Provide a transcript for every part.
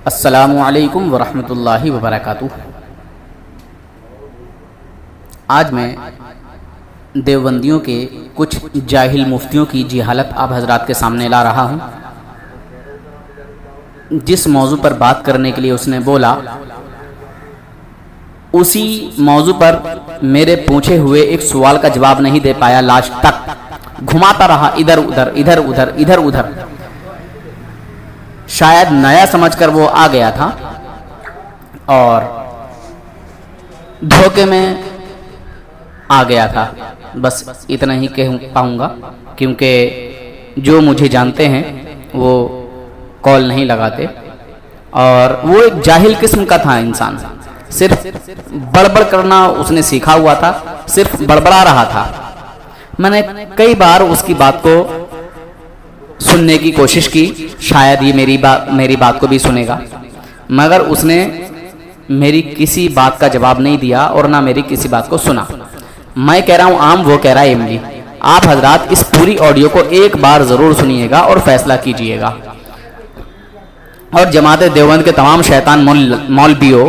السلام علیکم ورحمۃ اللہ وبرکاتہ۔ آج میں دیوبندیوں کے کچھ جاہل مفتیوں کی جہالت آپ حضرات کے سامنے لا رہا ہوں۔ جس موضوع پر بات کرنے کے لیے اس نے بولا، اسی موضوع پر میرے پوچھے ہوئے ایک سوال کا جواب نہیں دے پایا، لاسٹ تک گھماتا رہا ادھر ادھر ادھر ادھر ادھر ادھر۔ شاید نیا سمجھ کر وہ آ گیا تھا اور دھوکے میں آ گیا تھا، بس اتنا ہی کہہ پاؤں گا، کیونکہ جو مجھے جانتے ہیں وہ کال نہیں لگاتے، اور وہ ایک جاہل قسم کا تھا انسان، صرف بڑبڑ کرنا اس نے سیکھا ہوا تھا، صرف بڑبڑا رہا تھا۔ میں نے کئی بار اس کی بات کو سننے کی کوشش کی، شاید یہ میری بات کو بھی سنے گا، مگر اس نے میری کسی بات کا جواب نہیں دیا اور نہ میری کسی بات کو سنا۔ میں کہہ رہا ہوں عام، وہ کہہ رہا ہے املی۔ آپ حضرات اس پوری آڈیو کو ایک بار ضرور سنیے گا اور فیصلہ کیجئے گا۔ اور جماعت دیوبند کے تمام شیطان مولویوں،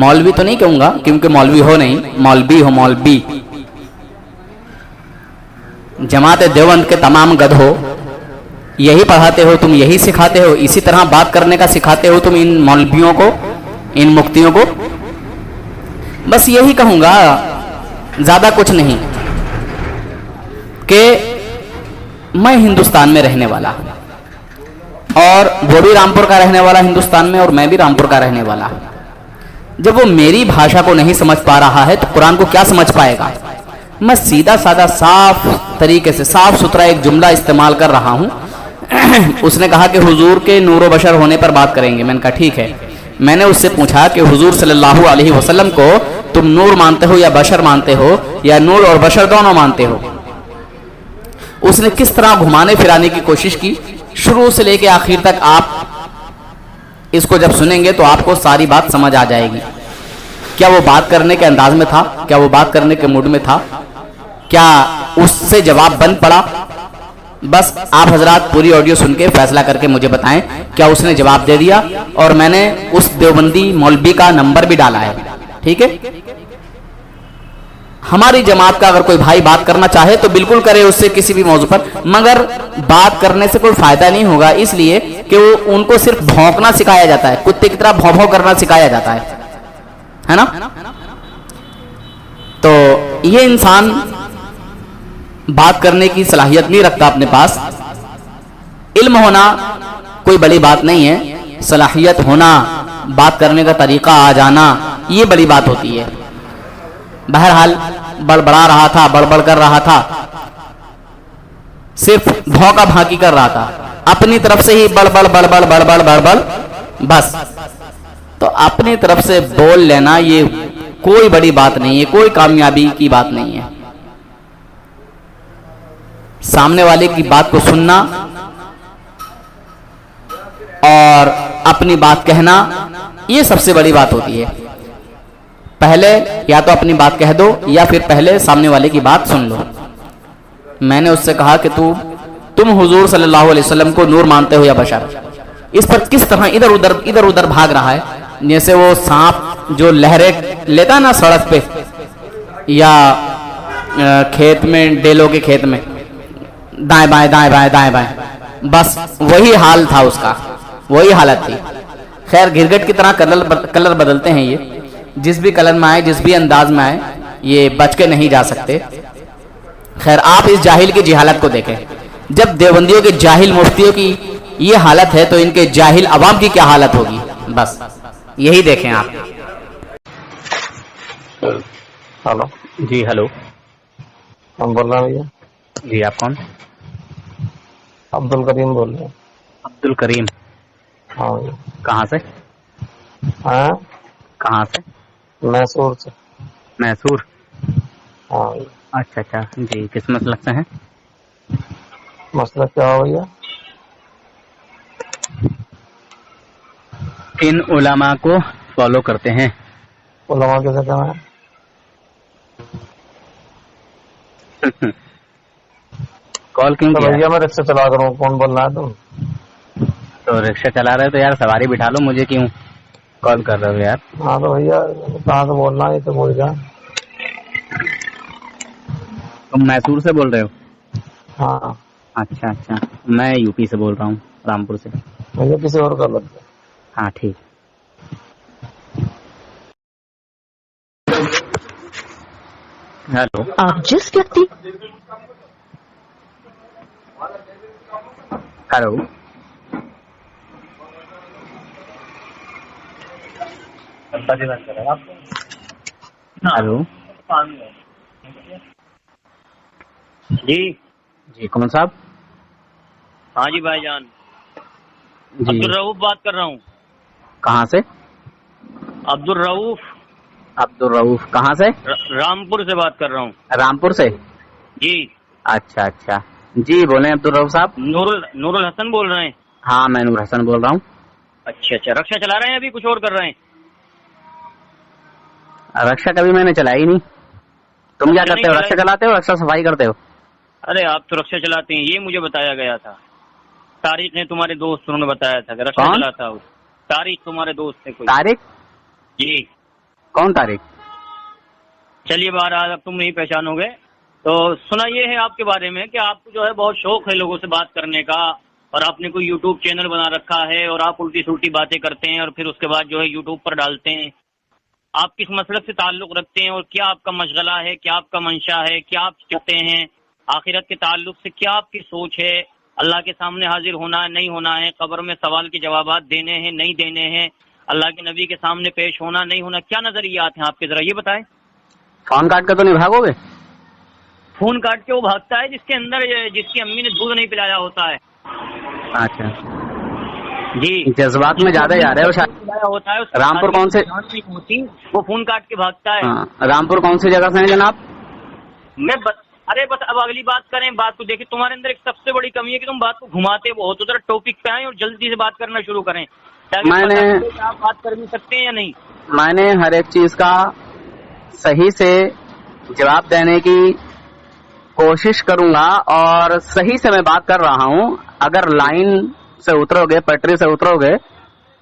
مولوی تو نہیں کہوں گا کیونکہ مولوی ہو نہیں، مولوی ہو، مولوی، جماعت دیوبند کے تمام گدھو، یہی پڑھاتے ہو تم، یہی سکھاتے ہو، اسی طرح بات کرنے کا سکھاتے ہو تم ان مولویوں کو، ان مفتیوں کو۔ بس یہی کہوں گا، زیادہ کچھ نہیں، کہ میں ہندوستان میں رہنے والا، اور وہ بھی رامپور کا رہنے والا ہندوستان میں، اور میں بھی رامپور کا رہنے والا۔ جب وہ میری بھاشا کو نہیں سمجھ پا رہا ہے تو قرآن کو کیا سمجھ پائے گا؟ میں سیدھا سادہ صاف طریقے سے صاف ستھرا ایک جملہ استعمال کر رہا ہوں۔ اس نے کہا کہ حضور کے نور و بشر ہونے پر بات کریں گے۔ میں نے کہا ٹھیک ہے۔ میں نے اس سے پوچھا کہ حضور صلی اللہ علیہ وسلم کو تم نور مانتے ہو یا بشر مانتے ہو، یا نور اور بشر دونوں مانتے ہو؟ اس نے کس طرح گھمانے پھرانے کی کوشش کی، شروع سے لے کے آخر تک۔ آپ اس کو جب سنیں گے تو آپ کو ساری بات سمجھ آ جائے گی۔ کیا وہ بات کرنے کے انداز میں تھا؟ کیا وہ بات کرنے کے موڈ میں تھا؟ کیا اس سے جواب بن پڑا؟ بس آپ حضرات پوری آڈیو سن کے فیصلہ کر کے مجھے بتائیں، کیا اس نے جواب دے دیا؟ اور میں نے اس دیوبندی مولوی کا نمبر بھی ڈالا ہے، ٹھیک ہے؟ ہماری جماعت کا اگر کوئی بھائی بات کرنا چاہے تو بالکل کرے اس سے کسی بھی موضوع پر، مگر بات کرنے سے کوئی فائدہ نہیں ہوگا، اس لیے کہ وہ ان کو صرف بھونکنا سکھایا جاتا ہے، کتے کی طرح بھوں بھوں کرنا سکھایا جاتا ہے نا؟ تو یہ انسان بات کرنے کی صلاحیت نہیں رکھتا اپنے پاس۔ علم ہونا کوئی بڑی بات نہیں ہے، صلاحیت ہونا، بات کرنے کا طریقہ آ جانا، یہ بڑی بات ہوتی ہے۔ بہرحال بڑبڑا رہا تھا، بڑبڑ کر رہا تھا، صرف بھونکا بھانکی کر رہا تھا، اپنی طرف سے ہی بڑبڑ بڑبڑ بڑبڑ بڑبڑ، بس۔ تو اپنی طرف سے بول لینا یہ کوئی بڑی بات نہیں ہے، کوئی کامیابی کی بات نہیں ہے۔ سامنے والے کی بات کو سننا اور اپنی بات کہنا، یہ سب سے بڑی بات ہوتی ہے۔ پہلے یا تو اپنی بات کہہ دو، یا پھر پہلے سامنے والے کی بات سن لو۔ میں نے اس سے کہا کہ تم حضور صلی اللہ علیہ وسلم کو نور مانتے ہو یا بشر؟ اس پر کس طرح ادھر ادھر بھاگ رہا ہے، جیسے وہ سانپ جو لہریں لیتا نا سڑک پہ یا کھیت میں، ڈیلوں کے کھیت میں، دائیں بائیں دائیں بائیں دائیں بائیں، بس وہی حال تھا اس کا، وہی حالت تھی۔ خیر، گرگٹ کی طرح کلر بدلتے ہیں، یہ جس بھی کلر میں آئے، جس بھی انداز میں آئے، یہ بچ کے نہیں جا سکتے۔ خیر، آپ اس جاہل کی جہالت کو دیکھیں۔ جب دیوبندیوں کے جاہل مفتیوں کی یہ حالت ہے تو ان کے جاہل عوام کی کیا حالت ہوگی، بس یہی دیکھیں آپ۔ ہلو جی ہلو، ہم بول رہے ہیں بھیا؟ جی آپ کون؟ عبد الکریم بول رہے ہیں۔ عبد الکریم، ہاں بھیا۔ کہاں سے؟ ہاں، کہاں سے؟ میسور سے۔ میسور، ہاں بھیا۔ اچھا اچھا، جی کس مسلک سے ہیں؟ مسئلہ کیا ہو بھیا؟ کن علماء کو فالو کرتے ہیں؟ علماء کیسے کہنا ہے؟ کال کیوں تو کیا؟ بھیا میں رکشہ چلا کر ہوں، کون بول رہا ہے تم؟ تو رکشا چلا رہے تو یار سواری بٹھا لو, مجھے کیوں کال کر رہے ہو یار؟ ہاں تو بھیا کہاں سے بولنا ہے تو بول جا. تم میسور سے بول رہے ہو؟ ہاں اچھا اچھا, میں یو پی سے بول رہا ہوں, رامپور سے. بھیا کسی اور کر لگتا. ہاں ٹھیک. ہیلو, آپ جس ویکتی ہیلو, ہیلو. جی جی کون صاحب؟ ہاں جی بھائی جان, جی عبدالرؤف بات کر رہا ہوں. کہاں سے؟ عبدالرؤف, عبدالرؤف کہاں سے؟ رامپور سے بات کر رہا ہوں. رامپور سے. جی اچھا اچھا, جی بولیں عبدالرؤف صاحب. نور الحسن بول رہے ہیں. ہاں میں نور حسن بول رہا ہوں. اچھا اچھا, رکشا چلا رہے ہیں ابھی کچھ اور کر رہے ہیں؟ رکشا کبھی میں نے چلائی نہیں. تم کیا کرتے ہو, رکشا چلاتے ہو رکشا صفائی کرتے ہو؟ ارے آپ تو رکشا چلاتے ہیں, یہ مجھے بتایا گیا تھا. طارق نے, تمہارے دوست انہوں نے بتایا تھا کہ رکشا کون؟ چلاتا ہوں. طارق تمہارے دوست ہے کوئی؟ طارق؟ جی. کون طارق؟ چلیے باہر آج اب تم نہیں پہچانو گے. تو سنا یہ ہے آپ کے بارے میں کہ آپ کو جو ہے بہت شوق ہے لوگوں سے بات کرنے کا, اور آپ نے کوئی یوٹیوب چینل بنا رکھا ہے اور آپ الٹی سلٹی باتیں کرتے ہیں اور پھر اس کے بعد جو ہے یوٹیوب پر ڈالتے ہیں. آپ کس مسلک سے تعلق رکھتے ہیں اور کیا آپ کا مشغلہ ہے, کیا آپ کا منشا ہے, کیا آپ چاہتے ہیں, آخرت کے تعلق سے کیا آپ کی سوچ ہے, اللہ کے سامنے حاضر ہونا ہے نہیں ہونا ہے, قبر میں سوال کے جوابات دینے ہیں نہیں دینے ہیں, اللہ کے نبی کے سامنے پیش ہونا نہیں ہونا, کیا نظریات ہیں آپ کے, ذرا یہ بتائیں. فون کاٹ کر تو نہیں بھاگو گے؟ فون کاٹ کے وہ بھاگتا ہے جس کے اندر جس کی امی نے دودھ نہیں پلایا ہوتا ہے. اچھا, جی, جذبات میں زیادہ جا رہے ہو شاید. ہوتا ہے اس کو رامپور کون سے؟ ہوتی وہ فون کاٹ کے بھاگتا ہے. ہاں, رامپور کون سی جگہ سے ہیں جناب؟ ارے بس اب اگلی بات کریں. بات کو دیکھیں, تمہارے اندر ایک سب سے بڑی کمی ہے کہ تم بات کو گھماتے بہت, ذرا ٹاپک پہ آئیں اور جلدی سے بات کرنا شروع کریں. آپ بات کر بھی سکتے ہیں یا نہیں؟ میں نے ہر ایک چیز کا صحیح سے جواب دینے کی کوشش کروں گا اور صحیح سے میں بات کر رہا ہوں. اگر لائن سے اترو گے, پٹری سے اترو گے,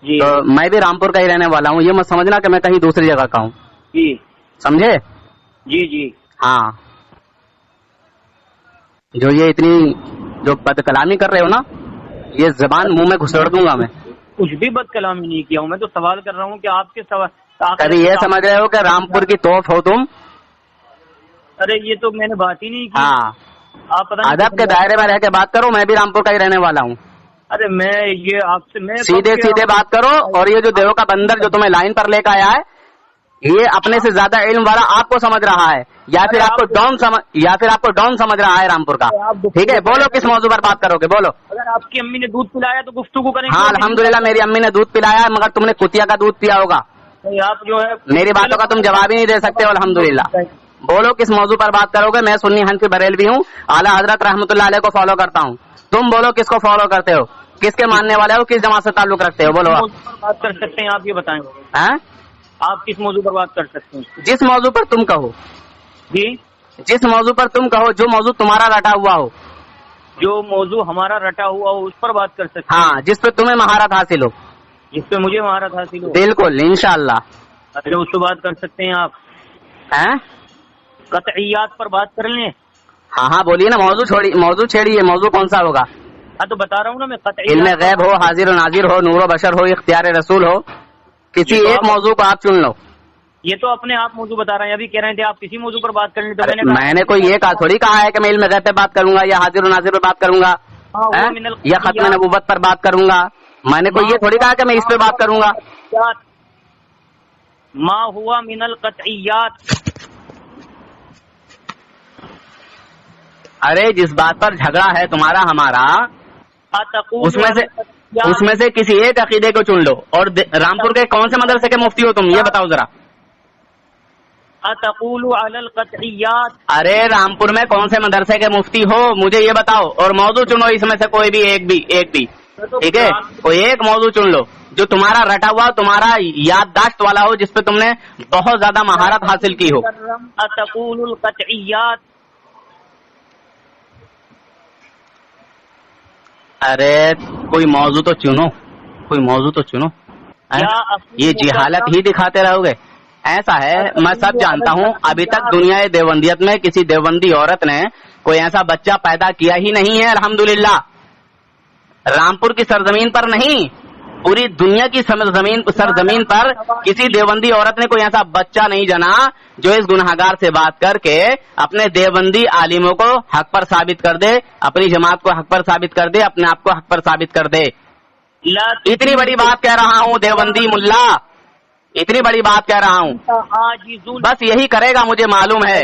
جی تو میں بھی رامپور کا ہی رہنے والا ہوں. یہ مت سمجھنا کہ میں کہیں دوسری جگہ کا ہوں. جی سمجھے؟ جی جی ہاں, جو یہ اتنی جو بد کلامی کر رہے ہو نا, یہ زبان منہ میں گھسڑ دوں گا میں. کچھ بھی بد کلامی نہیں کیا ہوں, میں تو سوال کر رہا ہوں کہ آپ کے سوال. کبھی یہ سمجھ رہے ہو کہ رامپور کی توف ہو تم؟ ارے یہ تو میں نے بات ہی نہیں کی. ہاں, آپ پتہ نہیں ادب کے دائرے میں رہ کے بات کرو. میں بھی رامپور کا ہی رہنے والا ہوں. ارے میں یہ آپ سے میں سیدھے سیدھے بات کرو. اور یہ جو دیو کا بندر جو تمہیں لائن پر لے کے آیا ہے, یہ اپنے سے زیادہ علم والا آپ کو سمجھ رہا ہے, یا پھر آپ کو ڈاؤن سمجھ رہا ہے رامپور کا. ٹھیک ہے, بولو کس موضوع پر بات کرو گے, بولو. اگر آپ کی امی نے دودھ پلایا تو گفتگو کریں. ہاں الحمدللہ میری امی نے دودھ پلایا ہے, مگر تم نے کتیا کا دودھ پیا ہوگا. آپ جو ہے میری باتوں کا تم جواب ہی نہیں دے سکتے. الحمدللہ بولو کس موضوع پر بات کرو گے. میں سنی حنفی بریلوی ہوں, اعلیٰ حضرت رحمۃ اللہ علیہ کو فالو کرتا ہوں. تم بولو کس کو فالو کرتے ہو, کس کے ماننے والے ہو, کس جماعت سے تعلق رکھتے ہو, بولو. آپ بات کر سکتے ہیں, آپ یہ بتائیں آپ کس موضوع پر بات کر سکتے ہیں؟ جس موضوع پر تم کہو. جی, جس موضوع پر تم کہو, جو موضوع تمہارا رٹا ہوا ہو. جو موضوع ہمارا رٹا ہوا ہو اس پر بات کر سکتے ہیں. ہاں, جس پہ تمہیں مہارت حاصل ہو. جس پہ مجھے مہارت حاصل ہو. بالکل, انشاءاللہ. اچھا, اس پہ بات کر سکتے ہیں آپ. قطعیات پر بات کر لیں. ہاں ہاں بولیے نا, موضوع چھیڑیے. موضوع کون سا ہوگا؟ ہاں تو بتا رہا ہوں نا میں. علم غیب ہو, حاضر و ناظر ہو, نور و بشر ہو, اختیار رسول ہو, کسی ایک موضوع کو آپ چن لو. یہ تو اپنے آپ موضوع بتا رہے ہیں. ابھی کہہ رہے تھے آپ کسی موضوع پر بات کریں. تو میں نے کوئی یہ تھوڑی کہا ہے کہ میں علم غیب پہ بات کروں گا, یا حاضر و ناظر پہ بات کروں گا, یا ختم نبوت پر بات کروں گا. میں نے کوئی یہ تھوڑی کہا کہ میں اس پہ بات کروں گا. ما ہوا من القطعیات. ارے جس بات پر جھگڑا ہے تمہارا ہمارا, اس میں سے کسی ایک عقیدے کو چن لو. اور رامپور کے کون سے مدرسے کے مفتی ہو تم, یہ بتاؤ ذرا. اتقول علی القطعیات. ارے رامپور میں کون سے مدرسے کے مفتی ہو, مجھے یہ بتاؤ. اور موضوع چنو اس میں سے کوئی بھی ایک بھی. ٹھیک ہے, کوئی ایک موضوع چن لو جو تمہارا رٹا ہوا, تمہارا یادداشت والا ہو, جس پہ تم نے بہت زیادہ مہارت حاصل کی ہو. اتقول القطعیات. ارے کوئی موضوع تو چنو، کوئی موضوع تو چنو. یہ جہالت ہی دکھاتے رہو گے. ایسا ہے، میں سب جانتا ہوں ابھی تک دنیا دیوبندیت میں کسی دیوبندی عورت نے کوئی ایسا بچہ پیدا کیا ہی نہیں ہے. الحمدللہ رامپور کی سرزمین پر نہیں، پوری دنیا کی سرزمین پر کسی دیوبندی عورت نے کوئی ایسا بچہ نہیں جنا جو اس گناہگار سے بات کر کے اپنے دیوبندی عالموں کو حق پر ثابت کر دے، اپنی جماعت کو حق پر ثابت کر دے، اپنے آپ کو حق پر ثابت کر دے. اتنی بڑی بات کہہ رہا ہوں دیوبندی ملا، اتنی بڑی بات کہہ رہا ہوں. بس یہی کرے گا مجھے معلوم ہے.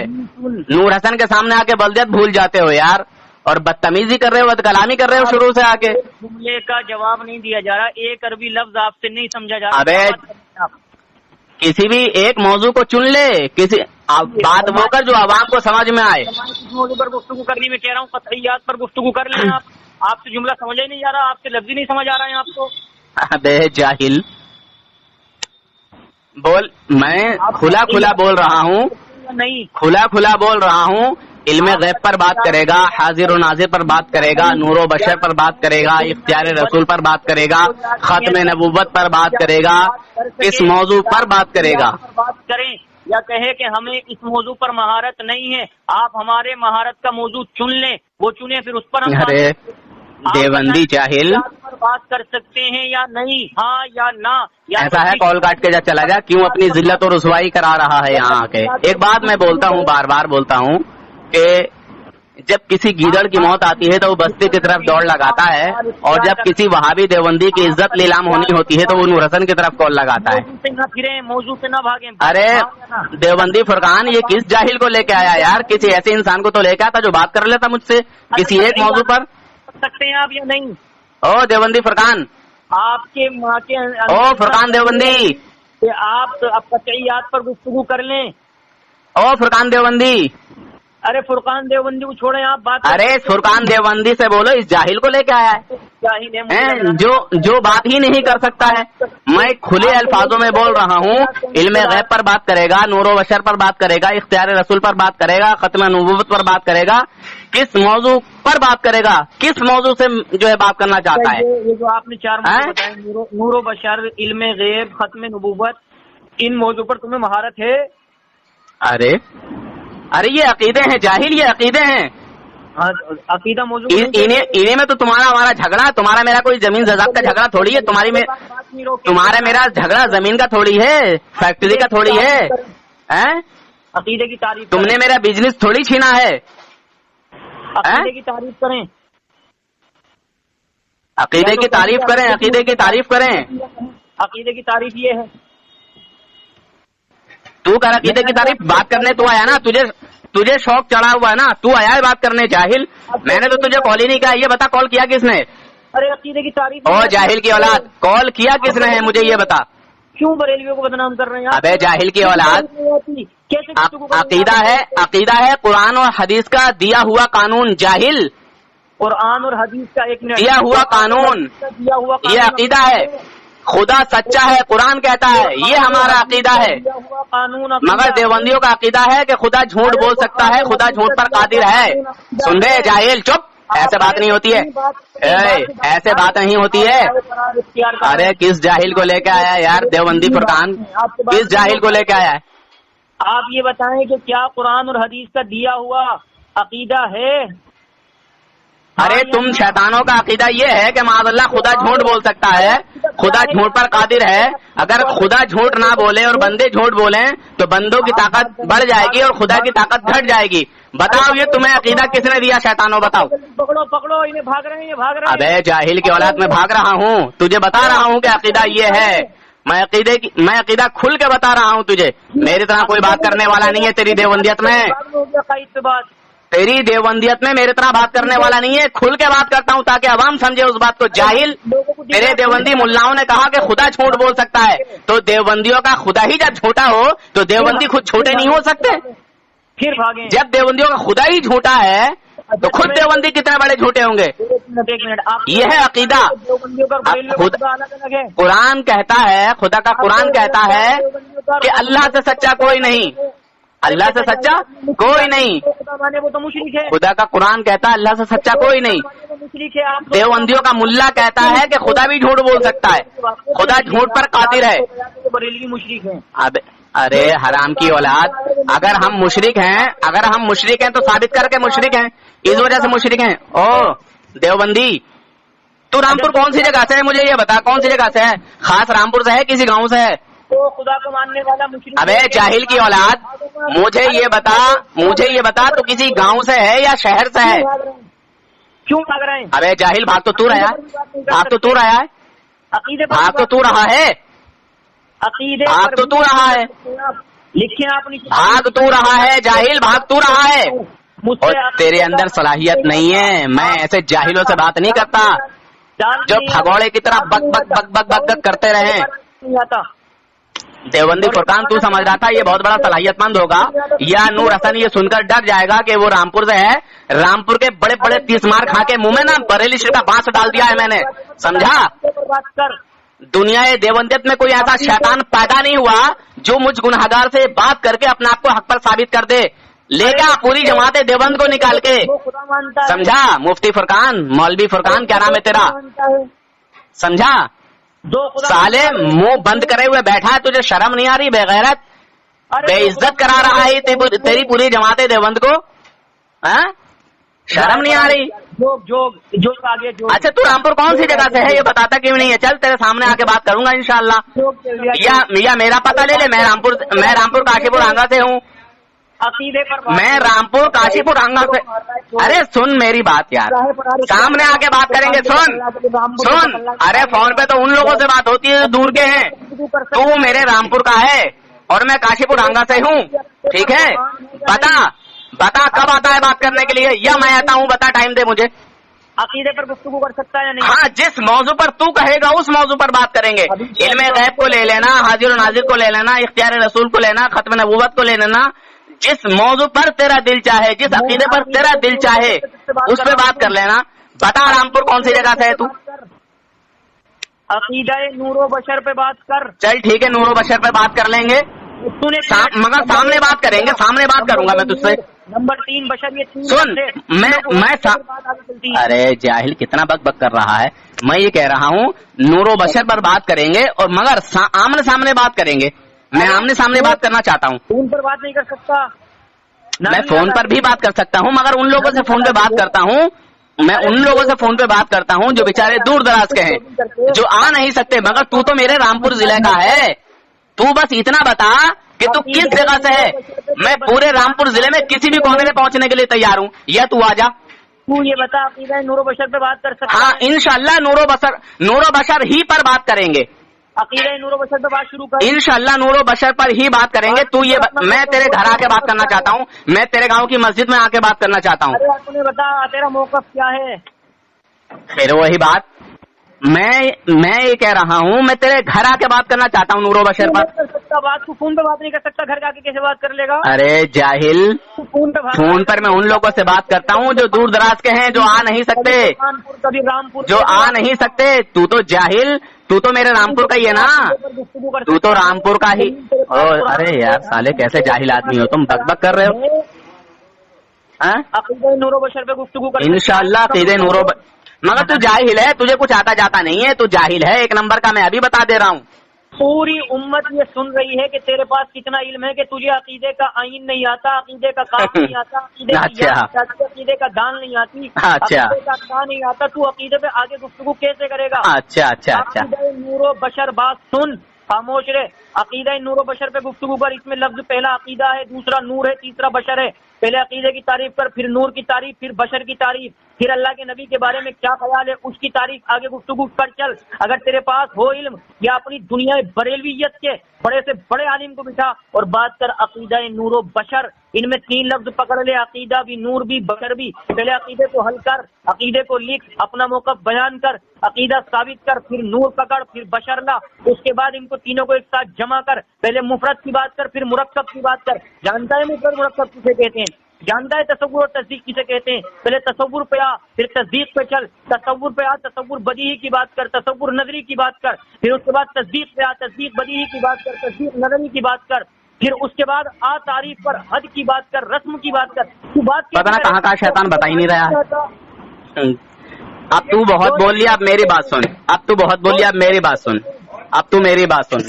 نور حسن کے سامنے آ کے بلدیت بھول جاتے ہو یار، اور بدتمیزی کر رہے ہو، بد کلامی کر رہے ہو شروع سے آ کے. جملے کا جواب نہیں دیا جا رہا، ایک عربی لفظ آپ سے نہیں سمجھا جا رہا. ابے کسی بھی ایک موضوع کو چن لے، کسی بات وہ کر جو عوام کو سمجھ میں آئے. اس موضوع پر گفتگو کرنے میں کہہ رہا ہوں، قطعیات پر گفتگو کر لیں. آپ سے جملہ سمجھا ہی نہیں جا رہا، آپ سے لفظ ہی نہیں سمجھ آ رہا ہے آپ کو. ابے جاہل بول، میں کھلا بول رہا ہوں، نہیں کھلا بول رہا ہوں. علم غیب پر بات کرے گا، حاضر و ناظر پر بات کرے گا، نور و بشر پر بات کرے گا، اختیار رسول پر بات کرے گا، ختم نبوت پر بات کرے گا، کس موضوع پر بات کرے گا. بات کریں یا کہے کہ ہمیں اس موضوع پر مہارت نہیں ہے، آپ ہمارے مہارت کا موضوع چن لیں، وہ چنیں پھر اس پر ہم ارے دیوبندی جاہل بات کر سکتے ہیں یا نہیں، ہاں یا نہ. ایسا ہے کال کاٹ کے جا چلا جا، کیوں اپنی ذلت و رسوائی کرا رہا ہے یہاں آ کے. ایک بات میں بولتا ہوں، بار بار بولتا ہوں کہ جب کسی گیدڑ کی موت آتی ہے تو وہ بستی کی طرف دوڑ لگاتا ہے، اور جب کسی وہابی دیوبندی کی عزت نیلام ہونی ہوتی ہے تو وہ نور حسن کی طرف کال لگاتا ہے. موضوع سے نہ بھاگیں. ارے دیوبندی فرقان یہ کس جاہل کو لے کے آیا یار؟ کسی ایسے انسان کو تو لے کے آتا جو بات کر لیتا مجھ سے کسی ایک موضوع پر. سکتے ہیں آپ یا نہیں؟ او دیوبندی فرقان، آپ کے ماں کے او فرقان دیوبندی، آپ قطعیات پر گفتگو کر لیں. او فرقان دیوبندی، ارے فرقان دیوبندی کو چھوڑیں آپ بات. ارے فرقان دیوبندی سے بولو، اس جاہل کو لے کے آیا ہے جو بات ہی نہیں کر سکتا ہے. میں کھلے الفاظوں میں بول رہا ہوں، علم غیب پر بات کرے گا، نور و بشر پر بات کرے گا، اختیار رسول پر بات کرے گا، ختم نبوت پر بات کرے گا. کس موضوع پر بات کرے گا؟ کس موضوع سے جو ہے بات کرنا چاہتا ہے؟ یہ جو آپ نے 4 موضوع بتائے، نور و بشر، علم غیب، ختم نبوت، ان موضوع پر تمہیں مہارت ہے؟ ارے یہ عقیدے ہیں جاہل، یہ عقیدے ہیں. عقیدہ موضوع انہیں میں تو تمہارا ہمارا جھگڑا، تمہارا میرا کوئی زمین زائداد کا جھگڑا تھوڑی ہے. تمہارا میرا جھگڑا زمین کا تھوڑی ہے، فیکٹری کا تھوڑی ہے. عقیدے کی تعریف تم نے میرا بزنس تھوڑی چھینا ہے. عقیدے کی تعریف کریں، عقیدے کی تعریف کریں، عقیدے کی تعریف کریں. عقیدے کی تعریف یہ ہے. تو کر عقیدے کی تعریف. بات کرنے تو آیا نا، تجھے شوق چڑھا ہوا ہے نا، تو آیا ہے بات کرنے جاہل. میں نے تو تجھے کال ہی نہیں کیا. یہ بتا کال کیا کس نے؟ ارے عقیدے کی تعریف. او جاہل کی اولاد، کال کیا کس نے ہے مجھے یہ بتا. کیوں بریلویوں کو بدنام کر رہے ہیں؟ ابے جاہل کی اولاد، عقیدہ ہے قرآن اور حدیث کا دیا ہوا قانون. جاہل، قرآن اور حدیث کا ایک دیا ہوا قانون، یہ عقیدہ ہے. خدا سچا ہے، قرآن کہتا ہے، یہ ہمارا عقیدہ ہے. مگر دیوبندیوں کا عقیدہ ہے کہ خدا جھوٹ بول سکتا ہے، خدا جھوٹ پر قادر ہے. سن رہے جاہل؟ چپ، ایسے بات نہیں ہوتی ہے، ایسے بات نہیں ہوتی ہے. ارے کس جاہل کو لے کے آیا یار دیوبندی فرقان؟ کس جاہل کو لے کے آیا ہے؟ آپ یہ بتائیں کہ کیا قرآن اور حدیث کا دیا ہوا عقیدہ ہے؟ ارے تم شیطانوں کا عقیدہ یہ ہے کہ معاذ اللہ خدا جھوٹ بول سکتا ہے، خدا جھوٹ پر قادر ہے. اگر خدا جھوٹ نہ بولے اور بندے جھوٹ بولیں تو بندوں کی طاقت بڑھ جائے گی اور خدا کی طاقت گھٹ جائے گی. بتاؤ یہ تمہیں عقیدہ کس نے دیا؟ شیطانوں بتاؤ. پکڑو انہیں، بھاگ رہے ہیں، بھاگ رہے ہیں. ابے جاہل کی اولاد، میں بھاگ رہا ہوں؟ تجھے بتا رہا ہوں کہ عقیدہ یہ ہے. میں عقیدہ کھل کے بتا رہا ہوں تجھے. میری طرح کوئی بات کرنے والا نہیں ہے تیری دیوبندیت میں. تیری دیوبندیت میں میری طرح بات کرنے والا نہیں ہے. کھل کے بات کرتا ہوں تاکہ عوام سمجھے اس بات کو. جاہل، میرے دیوبندی ملاؤں نے کہا کہ خدا جھوٹ بول سکتا ہے، تو دیوبندیوں کا خدا ہی جب جھوٹا ہو تو دیوبندی خود چھوٹے نہیں ہو سکتے. پھر بھاگیں. جب دیوبندیوں کا خدا ہی جھوٹا ہے تو خود دیوبندی کتنے بڑے جھوٹے ہوں گے. یہ ہے عقیدہ. قرآن کہتا ہے، خدا کا قرآن کہتا ہے کہ اللہ سے سچا کوئی نہیں، اللہ سے سچا کوئی نہیں. خدا کا قرآن کہتا ہے اللہ سے سچا کوئی نہیں. मुशरिक है आप। देवबंदियों का मुल्ला कहता है कि खुदा भी झूठ बोल सकता है, खुदा झूठ पर कादिर है। बरेलवी मुशरिक है। अब अरे हराम की औलाद, अगर हम मुशरिक हैं तो साबित करके मुशरिक हैं, इस वजह से मुशरिक हैं। ओ देवबंदी, तू रामपुर कौन सी जगह से है, मुझे ये बता, कौन सी जगह से है? खास रामपुर से है, किसी गांव से है? तो खुदा को मानने वाला मुशरिक। अबे जाहिल की औलाद, मुझे ये बता तू किसी गांव से है या शहर से है? क्यों भाग रहे हैं? अबे जाहिल, भाग तो तू रहा है, भाग तो तू रहा है, अकीदे भाग तो तू रहा है, अकीदे भाग तो तू रहा है, लिखे आपने, भाग तू रहा है, जाहिल भाग तू रहा है। मुझसे और तेरे अंदर सलाहियत नहीं है, मैं ऐसे जाहिलों से बात नहीं करता जो भगोड़े की तरह बक बक बक बक बक बक करते रहे। नहीं आता। देवबंदी फुरकान, तू समझ रहा था ये बहुत बड़ा सलाहियतमंद होगा, या नूर हसन ये सुनकर डर जाएगा कि वो रामपुर से है, रामपुर के बड़े बड़े 30 मार खा के मुंह में ना बरेली शरीफ का बांस डाल दिया है मैंने, समझा? बात कर। दुनिया देवबंदियत में कोई ऐसा शैतान पैदा नहीं हुआ जो मुझ गुनहगार से बात करके अपने आप को हक पर साबित कर दे। लेगा पूरी जमात देवबंद को निकाल के, खुदा मानता है। समझा? मुफ्ती फुरकान, मौलवी फुरकान, क्या नाम है तेरा, समझा? साले मुंह बंद करे हुए बैठा है, तुझे शर्म नहीं आ रही? बेगैरत, बेइज्जत करा रहा है तेरी पूरी जमात देवबंद को, हाँ? शर्म नहीं आ रही? जो आगे जो। अच्छा तू रामपुर कौन सी जगह से है ये बताता क्यों नहीं है? चल तेरे सामने आके बात करूंगा इंशाल्लाह। या मेरा पता ले ले, मैं रामपुर काशीपुर आंगा से हूँ, अकीदे पर मैं रामपुर काशीपुर आंगा से। अरे सुन मेरी बात यार, सामने आके बात करेंगे, सुन। अरे फोन पे तो उन लोगों से बात होती है जो दूर के हैं, तू मेरे रामपुर का है और मैं काशीपुर आंगा से हूँ, ठीक है? बता कब आता है बात करने के लिए, या मैं आता हूँ, बता, टाइम दे मुझे। अकीदे पर गुफ्तगू कर सकता है या नहीं? हाँ, जिस मौजू पर तू कहेगा उस मौजू पर बात करेंगे। इल्मे गैब को ले लेना, हाजिर और नाजिर को ले लेना, इख्तियार रसूल को लेना, खत्म नबूवत को ले लेना, जिस मौजू पर तेरा दिल चाहे, जिस अकीदे पर तेरा दिल चाहे उस पर बात कर लेना। बता रामपुर कौन सी जगह से है तू? अकीदा नूरो बशर पे बात कर। चल ठीक है, नूरो बशर पे बात कर लेंगे, मगर सामने बात करेंगे, सामने बात करूंगा मैं तुझसे। नंबर 3 बशर, ये 3 सुन, मैं अरे जाहिल कितना बक बक कर रहा है। मैं ये कह रहा हूँ नूरो बशर पर बात करेंगे और मगर आमने सामने बात करेंगे। मैं आमने सामने बात करना चाहता हूँ। फोन पर बात नहीं कर सकता? मैं फोन पर भी बात कर सकता हूँ, मगर उन लोगों से फोन पे बात करता हूँ, मैं उन लोगों से फोन पे बात करता हूँ जो बेचारे दूर दराज के हैं, जो आ नहीं सकते। मगर तू तो मेरे रामपुर जिले का है, तू बस इतना बता कि तू किस जगह से है। मैं पूरे रामपुर जिले में किसी भी कोने में पहुंचने के लिए तैयार हूँ, या तू आ जा। तू ये बता, अकीदा नूरो बशर पे बात कर सकता? हाँ इंशाल्लाह नूरो बशर ही पर बात करेंगे। अकीदा नूरो बशर पे बात शुरू कर। इंशाल्लाह नूरो बशर पर ही बात करेंगे। तू ये मैं तेरे घर आके बात करना चाहता हूँ, मैं तेरे गांव की मस्जिद में आके बात करना चाहता हूँ। अरे तूने बता तेरा मौक़िफ़ क्या है? फिर वही बात, मैं ये कह रहा हूँ, मैं तेरे घर आके बात करना चाहता हूँ नूरो बशर पर। कर सकता बात? तू फोन पे बात नहीं कर सकता, घर आके कैसे बात कर लेगा? अरे जाहिल, फोन पर मैं उन लोगों से बात करता हूँ जो दूर दराज के हैं, जो आ नहीं सकते, कभी रामपुर, जो आ नहीं सकते। तू तो जाहिल, तू तो मेरे रामपुर का ही है ना, तू तो रामपुर का ही। अरे यार साले कैसे जाहिल आदमी हो तुम, बक बक कर रहे हो। अकीदे नूरो बशर पे गुफ्तगू कर इंशाल्लाह अकीदे नूरो, मगर तू जाहिल है, तुझे कुछ आता जाता नहीं है, तू जाहिल है एक नंबर का, मैं अभी बता दे रहा हूँ। पूरी उम्मत ये सुन रही है कि तेरे पास कितना इल्म है, कि तुझे अकीदे का आइन नहीं आता, अकीदे का काम नहीं आता, अकीदे का दान नहीं आती, अकीदे का का नहीं आता, तू अकीदे पे आगे गुफ्तगू कैसे करेगा? अच्छा। अकीदा नूरो बशर, बात सुन, खामोश रहे। अकीदा नूरो बशर पे गुफ्तगू कर। इसमें लफ्ज पहला अकीदा है, दूसरा नूर है, तीसरा बशर है। पहले अकीदे की तारीफ कर, फिर नूर की तारीफ, फिर बशर की तारीफ, फिर अल्लाह के नबी के बारे में क्या ख्याल है उसकी तारीफ, आगे गुफ्तगू कर चल। अगर तेरे पास हो इल्म, या अपनी दुनिया बरेलवियत के बड़े से बड़े आलिम को बिठा और बात कर अकीदा नूरो बशर। इनमें 3 लफ्ज पकड़ ले, अकीदा भी, नूर भी, बशर भी। पहले अकीदे को हल कर, अकीदे को लिख, अपना मौक़िफ़ बयान कर, अकीदा साबित कर, फिर नूर पकड़, फिर बशर ला। उसके बाद इनको तीनों को एक साथ जमा कर। पहले मुफरद की बात कर, फिर मुरक्कब की बात कर। जानता है मुफरद मुरक्कब किसे कहते हैं? जानता है तसव्वुर और तस्दीक किसे कहते हैं? पहले तसव्वुर पे आ, फिर तस्दीक पे चल। तसव्वुर पे आ, तसव्वुर बदीही की बात कर, तसव्वुर नजरी की बात कर। फिर उसके बाद तस्दीक पे आ, तस्दीक बदीही की बात कर, तस्दीक नजरी की बात कर। फिर उसके बाद आ तारीफ पर, हद की बात कर, रस्म की बात कर। तू बात पता ना कहाँ का शैतान बता ही नहीं रहा। اب تو بہت بول لیا، اب میری بات سن. اب تو بہت بول لیا، اب میری بات سن. اب تو میری بات سن.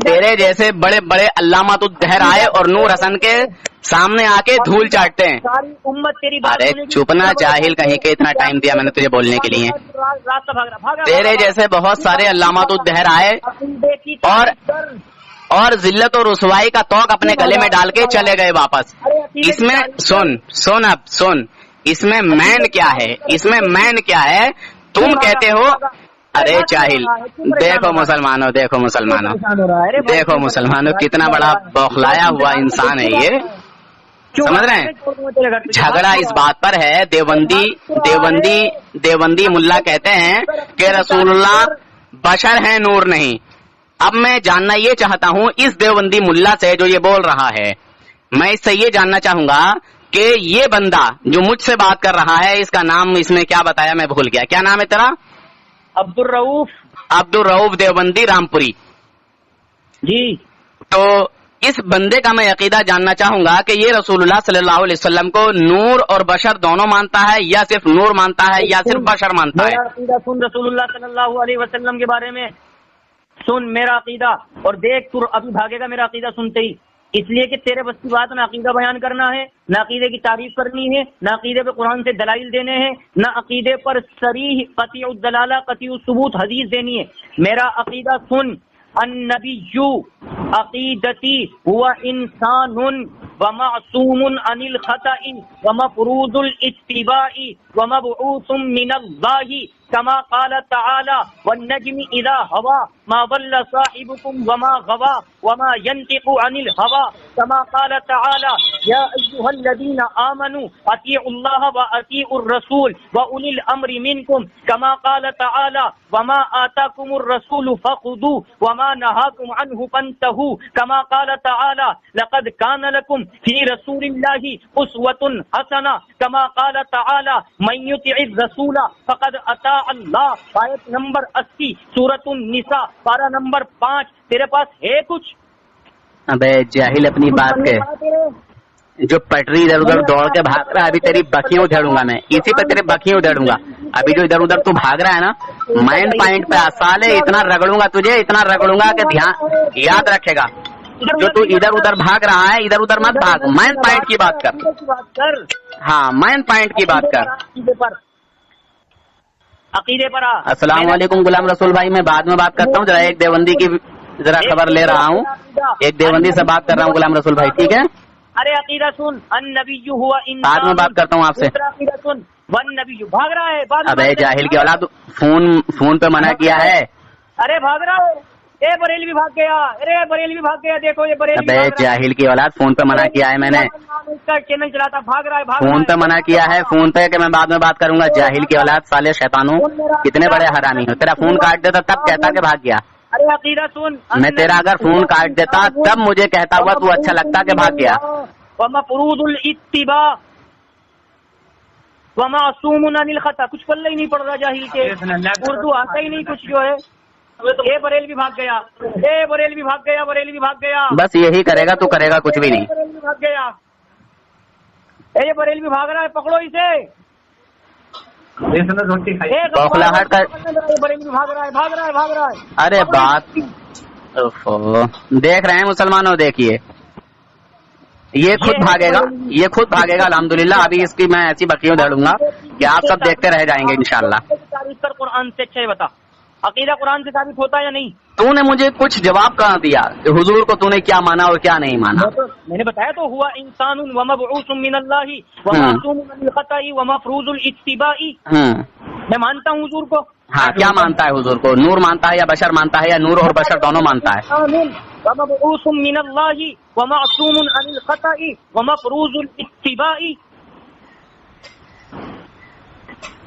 تیرے جیسے بڑے بڑے علامات الدہر آئے اور نور حسن کے سامنے آ کے دھول چاٹتے ہیں. ساری امت تیری بات ارے چپنا جاہل کہیں کے، اتنا ٹائم دیا میں نے تجھے بولنے کے لیے. تیرے جیسے بہت سارے علامات الدہر آئے اور ذلت و رسوائی کا توق اپنے گلے میں ڈال کے چلے گئے واپس. اس میں سن اب سن، اس میں مین کیا ہے؟ اس میں مین کیا ہے؟ تم کہتے ہو ارے جاہل. دیکھو مسلمانوں کتنا بڑا بوکھلایا ہوا انسان ہے یہ. سمجھ رہے ہیں؟ جھگڑا اس بات پر ہے، دیوبندی ملا کہتے ہیں کہ رسول اللہ بشر ہیں، نور نہیں. اب میں جاننا یہ چاہتا ہوں اس دیوبندی ملا سے جو یہ بول رہا ہے، میں اس سے یہ جاننا چاہوں گا کہ یہ بندہ جو مجھ سے بات کر رہا ہے، اس کا نام اس نے کیا بتایا؟ میں بھول گیا. کیا نام ہے تیرا؟ عبدالرؤف دیوبندی رامپوری. جی. تو اس بندے کا میں عقیدہ جاننا چاہوں گا کہ یہ رسول اللہ صلی اللہ علیہ وسلم کو نور اور بشر دونوں مانتا ہے، یا صرف نور مانتا ہے، یا صرف بشر مانتا ہے؟ میرا عقیدہ سن رسول اللہ صلی اللہ علیہ وسلم کے بارے میں. سن میرا عقیدہ، اور دیکھ تو ابھی بھاگے گا میرا عقیدہ سنتے ہی. اس لیے کہ تیرے بس کی بات نہ عقیدہ بیان کرنا ہے، نہ عقیدے کی تعریف کرنی ہے، نہ عقیدے پہ قرآن سے دلائل دینے ہیں، نہ عقیدے پر صریح قطعی الدلالہ قطعی الثبوت حدیث دینی ہے. میرا عقیدہ سن. النبی عقیدتی هو انسان ومعصوم عن الخطأ ومفروض الاتباع ومبعوث من اللہ كما قال تعالى والنجم اذا هوى ما ضل صاحبكم وما غوى وما ينطق عن الهوى كما قال تعالى يا ايها الذين امنوا اطيعوا الله واطيعوا الرسول واولي الامر منكم كما قال تعالى وما آتاكم الرسول فخذوه وما نهاكم عنه فانتهوا كما قال تعالى لقد كان لكم في رسول الله اسوة حسنة كما قال تعالى من يطع الرسول فقد اطاع اللہ. آیت نمبر 80 سورۃ النساء پارہ نمبر 5. تیرے پاس ہے کچھ؟ ابے جاہل اپنی بات کے جو پٹری ادھر ادھر دوڑ کے بھاگ رہا ہے، ابھی تیری بکیاں ادھیڑوں گا میں، اسی پہ تیرے بکیاں ادھیڑوں گا. ابھی جو ادھر ادھر تو بھاگ رہا ہے نا، مائنڈ پوائنٹ پہ سالے اتنا رگڑوں گا تجھے، اتنا رگڑوں گا کہ دھیان یاد رکھے گا. جو تو ادھر ادھر بھاگ رہا ہے، ادھر ادھر مت بھاگ، مائنڈ پوائنٹ کی بات کر. ہاں مائنڈ پوائنٹ کی بات کر. عقیدے پر. السلام علیکم غلام رسول بھائی، میں بعد میں بات کرتا ہوں. ذرا ایک دیوبندی کی ذرا خبر لے رہا ہوں، ایک دیوبندی سے بات کر رہا ہوں غلام رسول بھائی، ٹھیک ہے؟ ارے عقیدہ سن. النبی ہوا انسان. بعد میں بات کرتا ہوں آپ سے. عقیدہ سن. والنبی بھاگ رہا ہے. ابے جاہل کی اولاد، فون پہ منع کیا ہے. ارے بھاگ رہا ہے. اے بریل بھی بھاگ گیا. ارے بریل بھی بھاگ گیا. دیکھو یہ بریل. ابے جاہل کی اولاد، فون پہ منع کیا ہے میں نے. چینل چلاتا بھاگ رہا ہے. فون پہ منع کیا ہے، فون پہ کہ میں بعد میں بات کروں گا. جاہل کی اولاد، سالے شیطانوں، کتنے بڑے حرامی ہو. تیرا فون کاٹ دیتا تب کہتا کہ بھاگ گیا. ارے عقیدہ سن. میں تیرا اگر فون کاٹ دیتا تب مجھے کہتا ہوا تو اچھا لگتا کہ بھاگ گیا. ومفروض الاتباع ومعصوم عن الخطا. کچھ پلے ہی نہیں پڑ رہا جاہل کے، اردو آتا ہی نہیں کچھ جو ہے. اے بریل بھی بھاگ گیا. اے بریل بھی بھاگ گیا. بریل بھی بھاگ گیا. بس یہی کرے گا تو کرے گا کچھ بھی نہیں. بریل بھی بھاگ گیا. اے بریل بھی بھاگ رہا ہے، پکڑو اسے. بوکھلاہٹ کا بریل بھی بھاگ رہا ہے. بھاگ رہا ہے. بھاگ رہا ہے. ارے بات دیکھ رہے ہیں مسلمانوں، دیکھیے یہ خود بھاگے گا، یہ خود بھاگے گا الحمدللہ. ابھی اس کی میں ایسی بکیوں دھڑوں گا کہ آپ سب دیکھتے رہ جائیں گے انشاءاللہ. تعریف کر قرآن سے. اچھا بتا، عقیدہ قرآن سے ثابت ہوتا ہے یا نہیں؟ تو نے مجھے کچھ جواب کہاں دیا کہ حضور کو تو نے کیا مانا اور کیا نہیں مانا. میں نے بتایا تو ہوا انسان ومبعوث من اللہ ومعصوم من الخطأ ومفروض الاتباع. میں مانتا ہوں حضور کو. ہاں کیا مانتا ہے حضور کو؟ نور مانتا ہے یا بشر مانتا ہے یا نور اور بشر دونوں مانتا ہے؟ ومبعوث من اللہ ومعصوم عن الخطأ ومفروض الاتباع.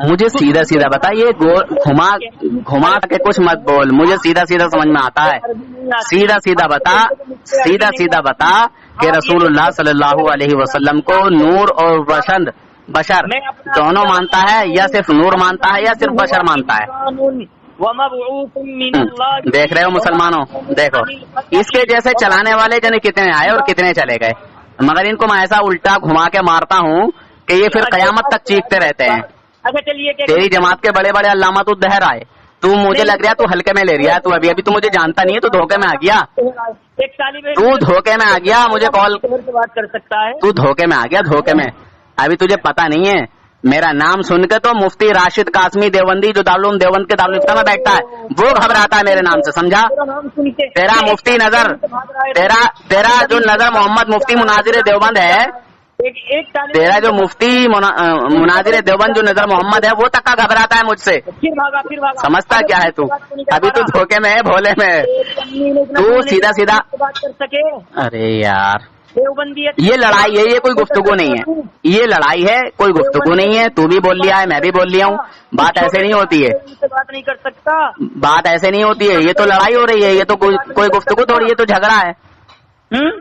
مجھے سیدھا سیدھا بتا، یہ گھما کے کچھ مت بول، مجھے سیدھا سیدھا سمجھ میں آتا ہے. سیدھا سیدھا بتا کہ رسول اللہ صلی اللہ علیہ وسلم کو نور اور بشر دونوں مانتا ہے، یا صرف نور مانتا ہے یا صرف بشر مانتا ہے؟ دیکھ رہے ہو مسلمانوں، دیکھو اس کے جیسے چلانے والے جنے کتنے آئے اور کتنے چلے گئے، مگر ان کو میں ایسا الٹا گھما کے مارتا ہوں کہ یہ پھر قیامت تک چیختے رہتے ہیں. अच्छा चलिए तेरी जमात के बड़े बड़े अल्लामा तो दहर आए, तू मुझे लग रहा है तू हल्के में ले रहा है, तू अभी तू मुझे जानता नहीं है, तू धोखे में आ गया, एक तालिब इल्म तू धोखे में आ गया, मुझे कॉल से बात कर सकता है। तू धोखे में आ गया, धोखे में। अभी तुझे पता नहीं है, मेरा नाम सुन के तो मुफ्ती राशिद कासमी देवबंदी जो दारुल देवबंद के दारुल इफ्ता में बैठता है वो घबराता है मेरे नाम से, समझा? नाम सुन के तेरा मुफ्ती नजर, तेरा जो नजर मोहम्मद मुफ्ती मुनाजिर देवबंद है, एक तालिब तेरा जो मुफ्ती मुनाजिर देवबंद जो नजर मोहम्मद है वो तक का घबराता है मुझसे। फिर भागा समझता क्या है तू? अभी तू धोखे में है, भोले में है। तू सीधा सीधा बात कर सके। अरे यार देवबंदी ये लड़ाई है, ये कोई गुफ्तगू नहीं है, ये लड़ाई है, कोई गुफ्तगू नहीं है। तू भी बोल लिया है, मैं भी बोल लिया हूँ, बात ऐसे नहीं होती है, बात नहीं कर सकता, बात ऐसे नहीं होती है। ये तो लड़ाई हो रही है, ये तो कोई गुफ्तगू थोड़ी, ये तो झगड़ा है।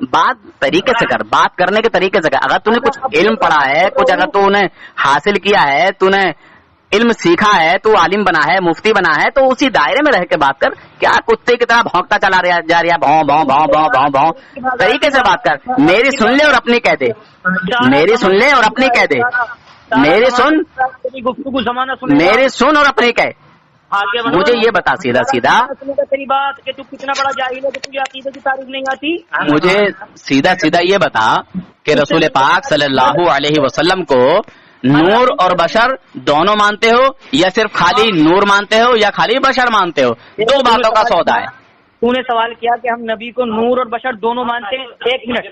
बात तरीके से कर, बात करने के तरीके से कर। अगर तूने कुछ इल्म पढ़ा है, कुछ अगर तूने हासिल किया है, तूने इल्म सीखा है, तू आलिम बना है, मुफ्ती बना है, तो उसी दायरे में रह के बात कर। क्या कुत्ते की तरह भौंकता चला जा रहा भौं भौं भौं भौं भौं भौं। तरीके से बात कर, मेरी सुन ले और अपनी कह दे, मेरी सुन ले और अपनी कह दे, मेरी सुन, गुफ्तगू जमाना सुन, मेरी सुन और अपनी कह। मुझे ये बता सीधा सीधा, तेरी बात कि तू कितना बड़ा जाहिल है कि तुझे अकीदे की तारीफ नहीं आती। मुझे सीधा सीधा ये बता कि रसूल पाक सल्लल्लाहु अलैहि वसल्लम को नूर और बशर दोनों मानते हो या सिर्फ खाली नूर मानते हो या खाली बशर मानते हो? दो बातों का सौदा है। तूने सवाल किया कि हम नबी को नूर और बशर दोनों मानते हैं, एक मिनट,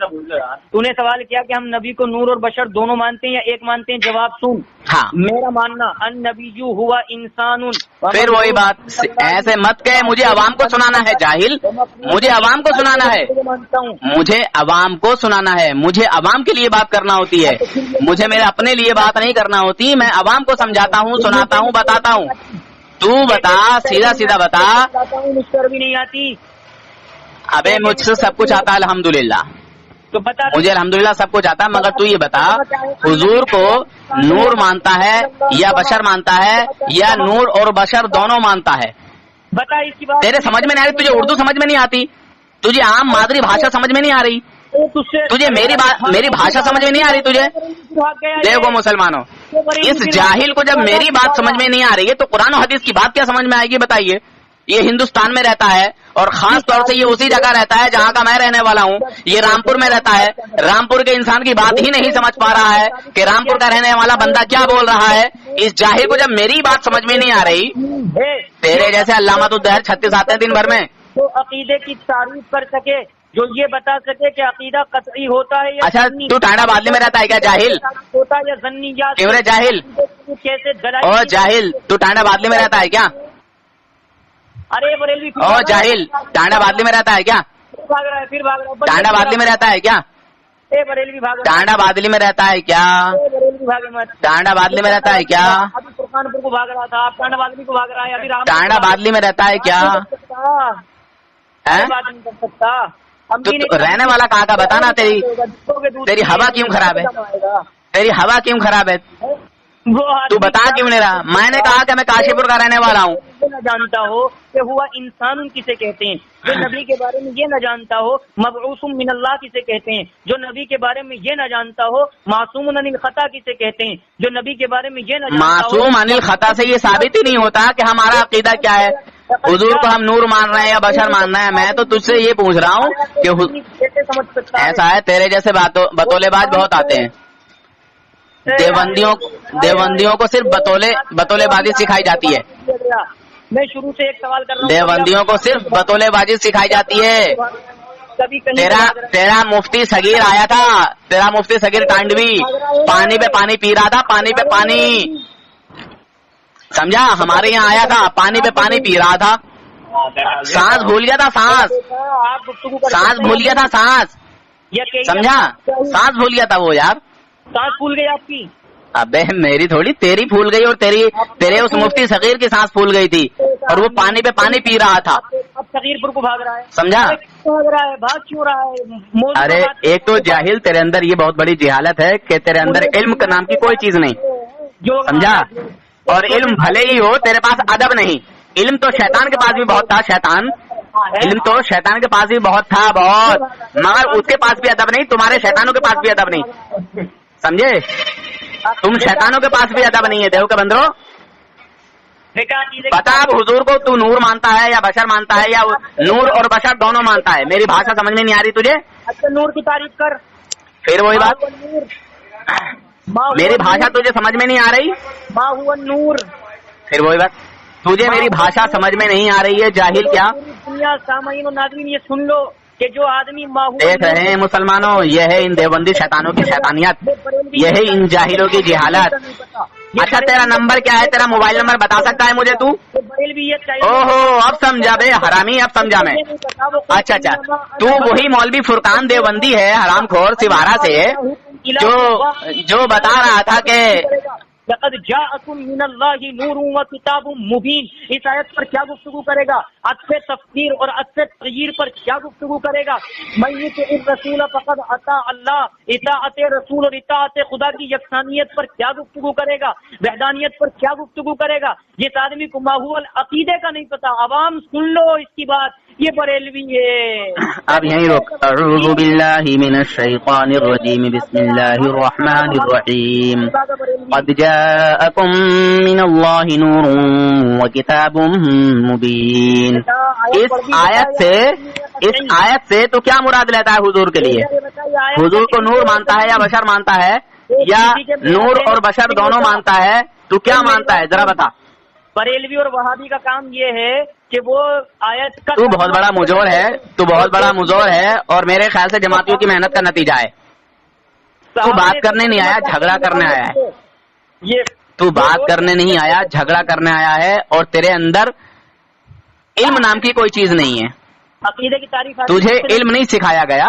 तूने सवाल किया कि हम नबी को नूर और बशर दोनों मानते हैं या एक मानते हैं? जवाब सुन, हाँ, मेरा मानना अन नबीयु हुआ इंसानुन। फिर वही बात, ऐसे मत कहे, मुझे अवाम को सुनाना है जाहिल, मुझे अवाम को सुनाना है, मुझे अवाम को सुनाना है, मुझे अवाम के लिए बात करना होती है, मुझे मेरे अपने लिए बात नहीं करना होती। मैं अवाम को समझाता हूँ, सुनाता हूँ, बताता हूँ। तू बता, सीधा सीधा बता। मुझसे भी नहीं आती। अबे मुझसे सब कुछ आता है अल्हम्दुलिल्लाह, तो बता, मुझे अल्हम्दुलिल्लाह सब कुछ आता है। मगर तू ये बता, हुजूर को नूर मानता है या बशर मानता है या नूर और बशर दोनों मानता है? बता इसकी बात। तेरे समझ में नहीं आ रही, तुझे उर्दू समझ में नहीं आती, तुझे आम मादरी भाषा समझ में नहीं आ रही, तुझे मेरी भाषा समझ में नहीं आ रही तुझे? देखो मुसलमानों, इस जाहिल को जब मेरी बात समझ में नहीं आ रही है तो कुरान और हदीस की बात क्या समझ में आएगी बताइए? ये हिंदुस्तान में रहता है और खास तौर से ये उसी जगह रहता है जहाँ का मैं रहने वाला हूँ। ये रामपुर में रहता है, रामपुर के इंसान की बात ही नहीं समझ पा रहा है कि रामपुर का रहने वाला बंदा क्या बोल रहा है। इस जाहिल को जब मेरी बात समझ में नहीं आ रही, तेरे जैसे अल्लामा तो दहर 36 आते हैं दिन भर में, तो अकीदे की तारीफ कर सके, जो ये बता सके कि अकीदा कतई होता है या अच्छा तू टांडा बादली में रहता है क्या जाहिल? होता है या जन्नी या क्यों रे जाहिल? कैसे ओ जाहिल, तू टांडा बादली में रहता है क्या? अरे बरेलवी, ओ जाहिल, टांडा बादली में रहता है क्या? भाग रहा है, फिर भाग रहा है। टांडा बादली में रहता है क्या? बरेलवी भाग रहा है। टांडा बादली में रहता है क्या? बरेलवी भागे मत। टांडा बादली में रहता है क्या? अभी सुल्तानपुर को भाग रहा था, आप टांडा बादली को भाग रहा है। अभी टांडा बादली में रहता है क्या? बात नहीं कर सकता। तो रहने वाला कहाँ का बताना? तेरी हवा क्यों खराब है? तेरी हवा क्यों खराब है? तू बता क्यों नहीं रहा? मैंने कहा कि मैं काशीपुर का रहने वाला हूँ। न जानता हो कि हुआ इंसान किसे कहते हैं, जो नबी के बारे में ये न जानता हो मबऊसुम मिनल्लाह किसे कहते हैं, जो नबी के बारे में ये न जानता हो मासूमुन अनिल खता किसे कहते हैं, जो नबी के बारे में ये न जानता हो। मासूम अनिल खता से ये साबित ही नहीं होता कि हमारा अकीदा क्या है। हुजूर को हम नूर मान रहे हैं या बशर मान रहे हैं? मैं तो तुझसे ये पूछ रहा हूँ कि समझ सकता ऐसा है, तेरे जैसे बतौलेबाज बहुत आते हैं। देवबंदियों को सिर्फ बतौलेबाजी सिखाई जाती है। मैं शुरू से एक सवाल कर रहा हूँ, देवबंदियों को सिर्फ बतौलेबाजी सिखाई जाती है। तेरा मुफ्ती सगीर आया था, तेरा मुफ्ती सगीर टांडवी पानी पे पानी पी रहा था, पानी पे पानी, समझा? हमारे यहाँ आया था, पानी पे पानी पी रहा था, सांस भूल गया था, सांस भूल गया था, सांस, समझा? सांस भूल गया था वो यार, सांस फूल गई आपकी। अबे मेरी थोड़ी, तेरी फूल गई और तेरे उस मुफ्ती सगीर की सांस फूल गई थी और वो पानी पे पानी पी रहा था। अब सगीरपुर को भाग रहा है, समझा? भाग रहा है, भाग क्यों रहा है? अरे एक तो जाहिल, तेरे अंदर ये बहुत बड़ी जहालत है कि तेरे अंदर इल्म के नाम की कोई चीज नहीं, समझा? और इल्म भले ही हो, तेरे पास अदब नहीं। इल्म तो शैतान के पास भी बहुत था, इल्म तो शैतान के पास भी बहुत था, बहुत, मगर उसके पास भी अदब नहीं, तुम्हारे शैतानों के पास भी अदब नहीं, समझे? तुम शैतानों के पास भी अदब नहीं है देव के बंदरो। बता अब हुजूर को तू नूर मानता है या बशर मानता है या नूर और बशर दोनों मानता है? मेरी भाषा समझ में नहीं आ रही तुझे? अच्छा नूर की तारीफ कर। फिर वही बात, मेरी भाषा तुझे समझ में नहीं आ रही? माँ हुआ नूर। फिर वही बात, तुझे मेरी भाषा समझ में नहीं आ रही है जाहिल क्या? दुनिया सामाइन और नाज़रीन ये सुन लो कि जो आदमी देख रहे हैं मुसलमानों, यह है इन देवबंदी शैतानों की शैतानियत, यह है इन जाहिलों की जिहालत। अच्छा तेरा नंबर क्या है? तेरा मोबाइल नंबर बता सकता है मुझे तू? ओहो अब समझा बे हरामी, अब समझा मैं। अच्छा अच्छा, तू वही मौलवी फुरकान देवबंदी है हरामखोर सिवारा से जो बता रहा था कि लक़द जाअकुम मिनल्लाहि नूरुन व किताबुम मुबीन। इस आयत पर क्या गुफ्तगू करेगा? अत्फ़े तफ़सीर और अत्फ़े तग़यीर पर क्या गुफ्तगू करेगा? मैं ये कि रसूल फ़क़द अता अल्लाह, इताअत रसूल और इताअत खुदा की यकसानियत पर क्या गुफ्तगू करेगा? वहदानियत पर क्या गुफ्तगू करेगा? जिस आदमी को माहौल अकीदे का नहीं पता, अवाम सुन लो इसकी बात, ये बरेलवी है। अब यहीं रोक। अऊज़ु बिल्लाहि मिनश शैतानिर रजीम, बिस्मिल्लाहिर रहमानिर रहीम। क़द जाअकुम मिनल्लाहि नूरुन व किताबुम मुबीन। इस आयत से तो क्या मुराद लेता है हुजूर के लिए? हुजूर को नूर मानता है या बशर मानता है या नूर और बशर दोनों मानता है? तू क्या मानता है जरा बता। बरेलवी और वहाबी का काम ये है कि वो आयत का, तू बहुत बड़ा मुजोर है, तू बहुत बड़ा मुजोर है और मेरे ख्याल से जमातियों की मेहनत का नतीजा है। तू बात करने नहीं आया, झगड़ा करने आया है। ये तू बात करने नहीं आया, झगड़ा करने आया है और तेरे अंदर इल्म नाम की कोई चीज नहीं है। अकीदे की तारीफ तुझे इल्म नहीं सिखाया गया,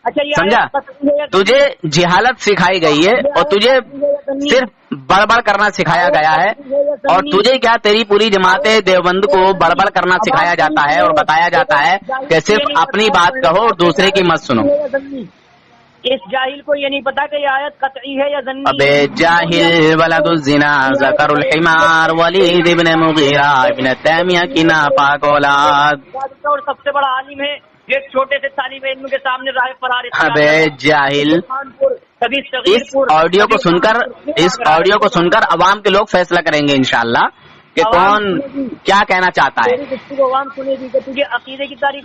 अच्छा समझा? तुझे जिहालत सिखाई गई है और तुझे सिर्फ बड़बड़ करना सिखाया गया है। और तुझे क्या, तेरी पूरी जमात देवबंद को बड़बड़ करना सिखाया जाता है और बताया जाता है कि सिर्फ अपनी बात कहो और दूसरे की मत सुनो। इस जाहिल को ये नहीं पता कि ये आयत कतई है या ज़न्नी। अबे जाहिल वलदुज़्ज़िना ज़करुल हिमार वलीद इब्न मुगीरा इब्न तैमिया की नापाक औलाद। और सबसे बड़ा आलिम है, एक छोटे से तालिबे इल्म के सामने राह फरार। अबे जाहिल, इस ऑडियो को सुनकर अवाम के लोग फैसला करेंगे इंशाअल्लाह कि कौन क्या कहना चाहता है।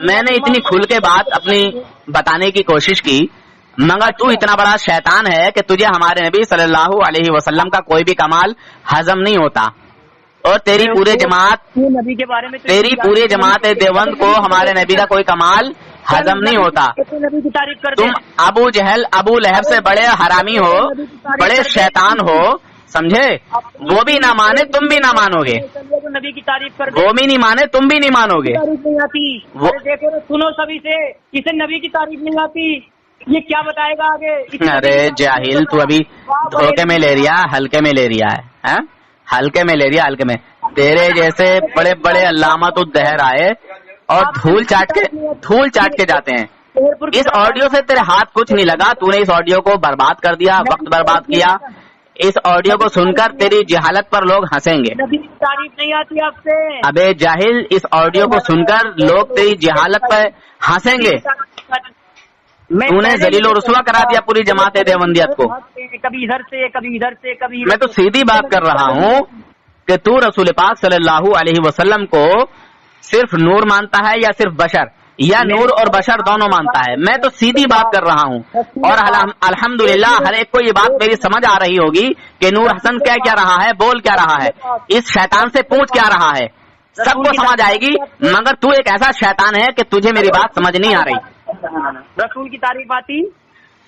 मैंने इतनी खुल के बात अपनी बताने की कोशिश की, मगर तू इतना बड़ा शैतान है कि तुझे हमारे नबी सल्लल्लाहु अलैहि वसल्लम का कोई भी कमाल हजम नहीं होता और तेरी पूरे जमात देवबंद को हमारे नबी का कोई कमाल हजम नहीं होता। तुम अबू जहल अबू लहब से बड़े हरामी हो, बड़े शैतान हो, समझे? वो भी ना माने तुम भी ना मानोगे, नबी की तारीफ कर, वो भी नहीं माने तुम भी नहीं मानोगे। देखो सुनो सभी से, इसे नबी की तारीफ नहीं आती, ये क्या बताएगा आगे? अरे जाहिल, तू अभी धोखे में ले रिया, हल्के में ले रिया है, हल्के में ले रिया, हल्के में। तेरे जैसे बड़े बड़े अल्लामत उद्दहर आए और धूल चाट के जाते हैं। इस ऑडियो से तेरे हाथ कुछ नहीं लगा, तूने इस ऑडियो को बर्बाद कर दिया, वक्त बर्बाद किया। इस ऑडियो को सुनकर तेरी जहालत पर लोग हंसेंगे। तारीफ नहीं आती आपसे? अबे जाहिल, इस ऑडियो को सुनकर लोग तेरी जहालत पर हंसेंगे। तूने जलील और रुसवा करा दिया पूरी जमात देवबंदियत को। कभी इधर से कभी इधर से कभी। मैं तो सीधी बात कर रहा हूँ कि तू रसूल पाक सल्लल्लाहु अलैहि वसल्लम को सिर्फ नूर मानता है या सिर्फ बशर, या नूर और बशर दोनों मानता है। मैं तो सीधी बात कर रहा हूँ और अल्हम्दुलिल्लाह हर एक को ये बात मेरी समझ आ रही होगी कि नूर हसन क्या क्या रहा है, बोल क्या रहा है, इस शैतान से पूछ क्या रहा है, सबको समझ आएगी। मगर तू एक ऐसा शैतान है कि तुझे मेरी बात समझ नहीं आ रही। रसूल की तारीफ आती?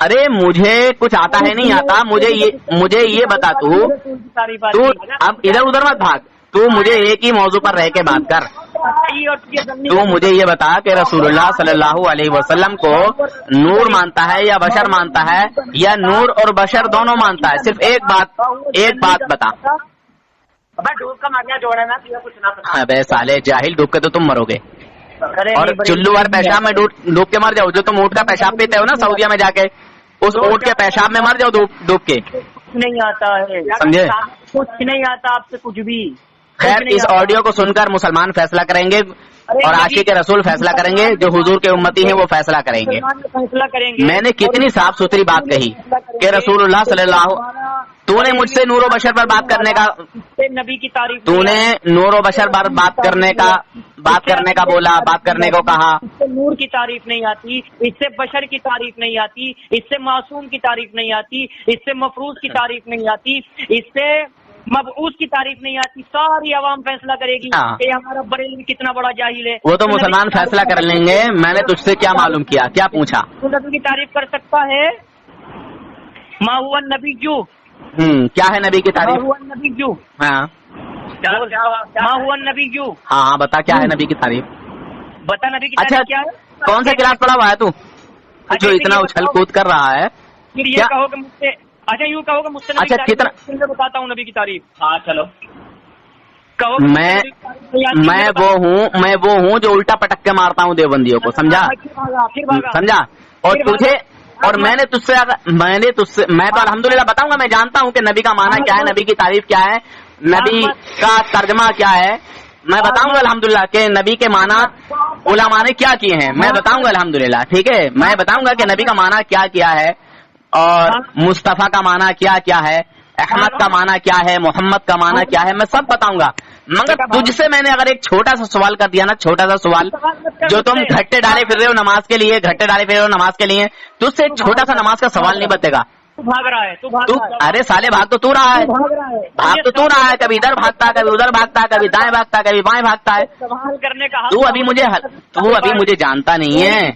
अरे मुझे कुछ आता है नहीं आता, मुझे ये बता, तू अब इधर उधर मत भाग, तू मुझे एक ही मौजू पर रह के बात कर। तू मुझे ये बता कि रसूलुल्लाह सल्लल्लाहु अलैहि वसल्लम को नूर मानता है या बशर मानता है या नूर और बशर दोनों मानता है? सिर्फ एक बात बता। डूब का मारिया जोड़ा ना, कुछ ना। अबे साले जाहिल, डूब के तो तुम मरोगे और चुल्लू और पेशाब में डूब के मर जाओ। जो तुम ऊँट का पेशाब पीते हो ना सऊदिया में जाके, उस ऊँट के पेशाब में मर जाओ डूब के। कुछ नहीं आता है, समझे? कुछ नहीं आता आपसे कुछ भी। खैर, इस ऑडियो को सुनकर मुसलमान फैसला करेंगे और आशिक रसूल फैसला करेंगे, जो हुजूर के उम्मती हैं वो फैसला करेंगे। मैंने कितनी साफ सुथरी बात कही कि रसूलुल्लाह सल्लल्लाहु तूने मुझसे नूर व बशर पर बात करने का, नबी की तारीफ, तूने नूर व बशर पर बात करने का बोला, बात करने को कहा। इससे नूर की तारीफ नहीं आती, इससे बशर की तारीफ नहीं आती, इससे मासूम की तारीफ नहीं आती, इससे मफरूज की तारीफ नहीं आती, इससे मबऊस की तारीफ नहीं आती। सारी आवाम फैसला करेगी कि हमारा बरेलवी कितना बड़ा जाहिल है। वो तो मुसलमान फैसला कर लेंगे, मैंने तुझसे क्या मालूम किया, क्या पूछा? तू नबी की तारीफ कर सकता है? मा हुआ नबी क्यों? क्या है नबी की तारीफ? मा हुआ नबी क्यों? हाँ मा हुआ नबी क्यों? हाँ, बता क्या है नबी की तारीफ? बता नबी की अच्छा, तारीफ क्या है? कौन सा क्लास पढ़ा हुआ है तू जो इतना उछल कूद कर रहा है? फिर ये क्या? कहो कि मुझसे, अच्छा यूँ कहो कि मुझसे नबी अच्छा, की तारीफ कितना- मैं बताता हूँ नबी की तारीफ। हाँ चलो कहो कि मैं नबी की तारीफ नहीं आती, मैं वो हूँ जो उल्टा पटक के मारता हूँ देवबंदियों को, समझा? फिर भागा। समझा? और फिर तुझे भागा। और मैंने तो अल्हम्दुलिल्लाह बताऊंगा, मैं जानता हूँ कि नबी का माना क्या है, नबी की तारीफ क्या है, नबी का तर्जमा क्या है, मैं बताऊंगा अल्हम्दुलिल्लाह कि नबी के माना उलमा ने क्या किए हैं, मैं बताऊंगा अल्हम्दुलिल्लाह, ठीक है? मैं बताऊंगा कि नबी का माना क्या किया है और मुस्तफा का माना क्या क्या है, अहमद का माना क्या है, मोहम्मद का माना क्या है, मैं सब बताऊंगा। मगर तुझसे मैंने अगर एक छोटा सा सवाल कर दिया ना, छोटा सा सवाल, जो तुम घट्टे डाले फिर रहे हो नमाज के लिए, घट्टे डाले फिर रहे हो नमाज के लिए, तुझसे एक छोटा सा नमाज का सवाल नहीं बतेगा। तू भाग रहा है, तू अरे साले भाग तो तू रहा है, भाग रहा है, भाग तो तू रहा है, कभी इधर भागता है, कभी उधर भागता है, कभी दाएं भागता है, कभी बाएं भागता है। सवाल करने का तू अभी मुझे जानता नहीं है।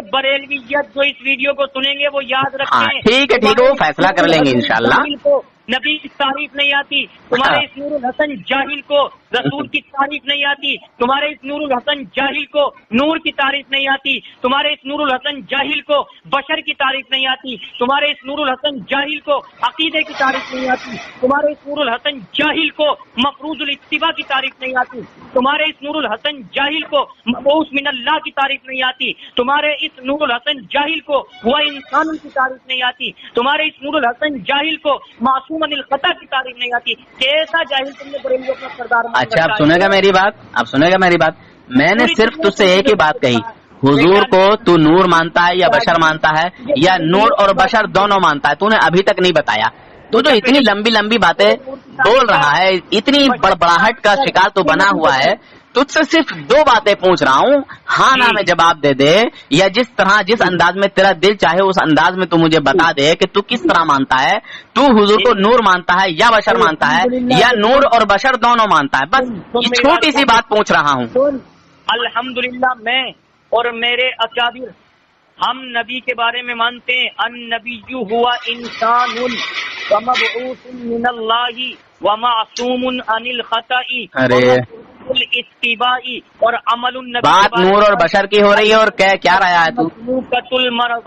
बरेलवियत जो इस वीडियो को सुनेंगे वो याद हाँ, रखें। ठीक है, वो फैसला कर लेंगे इंशाल्लाह। नबी की तारीफ नहीं आती, तुम्हारे इस नूरुल हसन जाहिल को रसूल की तारीफ नहीं आती, तुम्हारे इस नूरुल हसन जाहिल को नूर की तारीफ नहीं आती, तुम्हारे इस नूरुल हसन जाहिल को बशर की तारीफ नहीं आती, तुम्हारे इस नूरुल हसन जाहिल को अकीदे की तारीफ नहीं आती, तुम्हारे इस नूरुल हसन जाहिल को मफरूजुल इत्तिबा की तारीफ नहीं आती, तुम्हारे इस नूरुल हसन जाहिल को मबऊस मिनल्लाह की तारीफ नहीं आती, तुम्हारे इस नूरुल हसन जाहिल को हुआ इंसान की तारीफ नहीं आती, तुम्हारे इस नूरुल हसन जाहिल को मासूम अनिल खता की तारीफ नहीं आती। कैसा जाहिल तुमने बरेलवी अपना सरदार मान अच्छा, रखा अब है? सुनेगा मेरी बात, अब सुनेगा मेरी बात। मैंने सिर्फ तुझसे एक ही बात कही, हुजूर को तू नूर मानता है या बशर मानता है, या नूर और बशर दोनों मानता है, तूने अभी तक नहीं बताया। तू जो इतनी लंबी लंबी बातें बोल रहा है, इतनी बड़बड़ाहट का शिकार तो बना हुआ है, तुझसे सिर्फ दो बातें पूछ रहा हूँ, हाँ ना में जवाब दे दे, या जिस अंदाज में तेरा दिल चाहे उस अंदाज में तू मुझे बता दे कि तू किस तरह मानता है। तू हुजूर को नूर मानता है या बशर मानता है, या नूर और बशर दोनों मानता है? बस ये छोटी सी बात पूछ रहा हूँ। अल्हम्दुलिल्लाह मैं और मेरे अकाबिर हम नबी के बारे में मानते हैं, अन नबिय्यु हुआ इंसानुन व मबऊसुन मिनल्लाहि व मासूमुन अनिल खताई व इत्तिबाई और अमलुन नबी। बात नूर और बशर की हो रही है और क्या रहा है तू?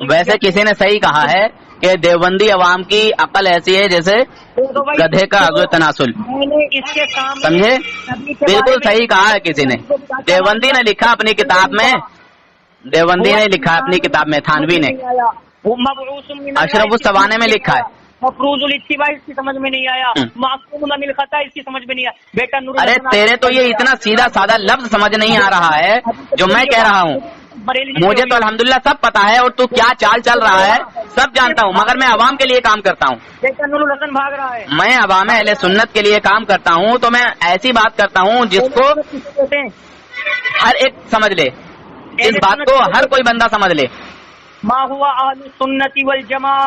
वैसे किसी ने सही कहा है कि देवबंदी अवाम की अकल ऐसी है जैसे गधे का अगले तनासुल। मैंने इसके सामने समझे? बिल्कुल सही कहा है किसी ने। देवबंदी ने लिखा अपनी किताब में, देवबंदी ने लिखा अपनी किताब में, थानवी ने अशरफ उस सवाने में लिखा है। मफरूजुल इत्तिबा इसकी समझ में नहीं आया, मासूम अनिल खता इसकी समझ में नहीं आया। बेटा नूर, अरे तेरे तो ये इतना सीधा साधा लफ्ज समझ नहीं आ रहा है जो मैं कह रहा हूँ। मुझे तो अल्हम्दुलिल्लाह सब पता है और तू क्या चाल चल रहा है सब जानता हूँ, मगर मैं अवाम के लिए काम करता हूँ। बेटा नूरुल हसन भाग रहा है। मैं अवाम अहले सुन्नत के लिए काम करता हूँ, तो मैं ऐसी बात करता हूँ जिसको हर एक समझ ले, इस बात को हर कोई बंदा समझ ले। मा हुआ अहलुस सुन्नति वल जमा,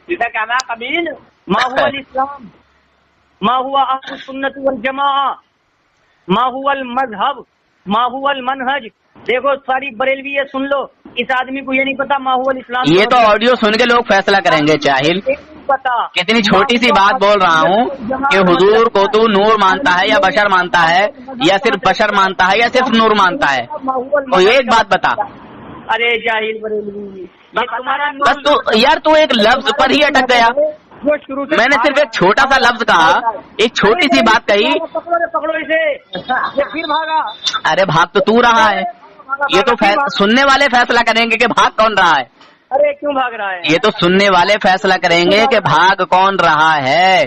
जिसे कहना कबील मा हुआ इस्लाम, मा हुआ अहलुस सुन्नति वल जमा, मा हुआ मजहब, मा हुआ मनहज। देखो सारी बरेलवी है, सुन लो, इस आदमी को ये नहीं पता मा हुआ इस्लाम। ये तो ऑडियो सुन के लोग फैसला करेंगे चाहिल। पता कितनी छोटी सी बात बोल रहा हूँ कि हुजूर को तू नूर मानता है या बशर मानता है, या सिर्फ बशर मानता है या सिर्फ नूर मानता है, तो एक बात बता। अरे जाहिल बरेलवी, ये तुम्हारा बस तू यार, तू एक लफ्ज पर ही अटक गया। जो शुरू से मैंने सिर्फ एक छोटा सा लफ्ज कहा, एक छोटी सी बात कही। पकड़ो इसे, ये फिर भागा। अरे भाग तो तू रहा है, ये तो सुनने वाले फैसला करेंगे कि भाग कौन रहा है। अरे क्यों भाग रहा है? ये तो सुनने वाले फैसला करेंगे कि भाग कौन रहा है,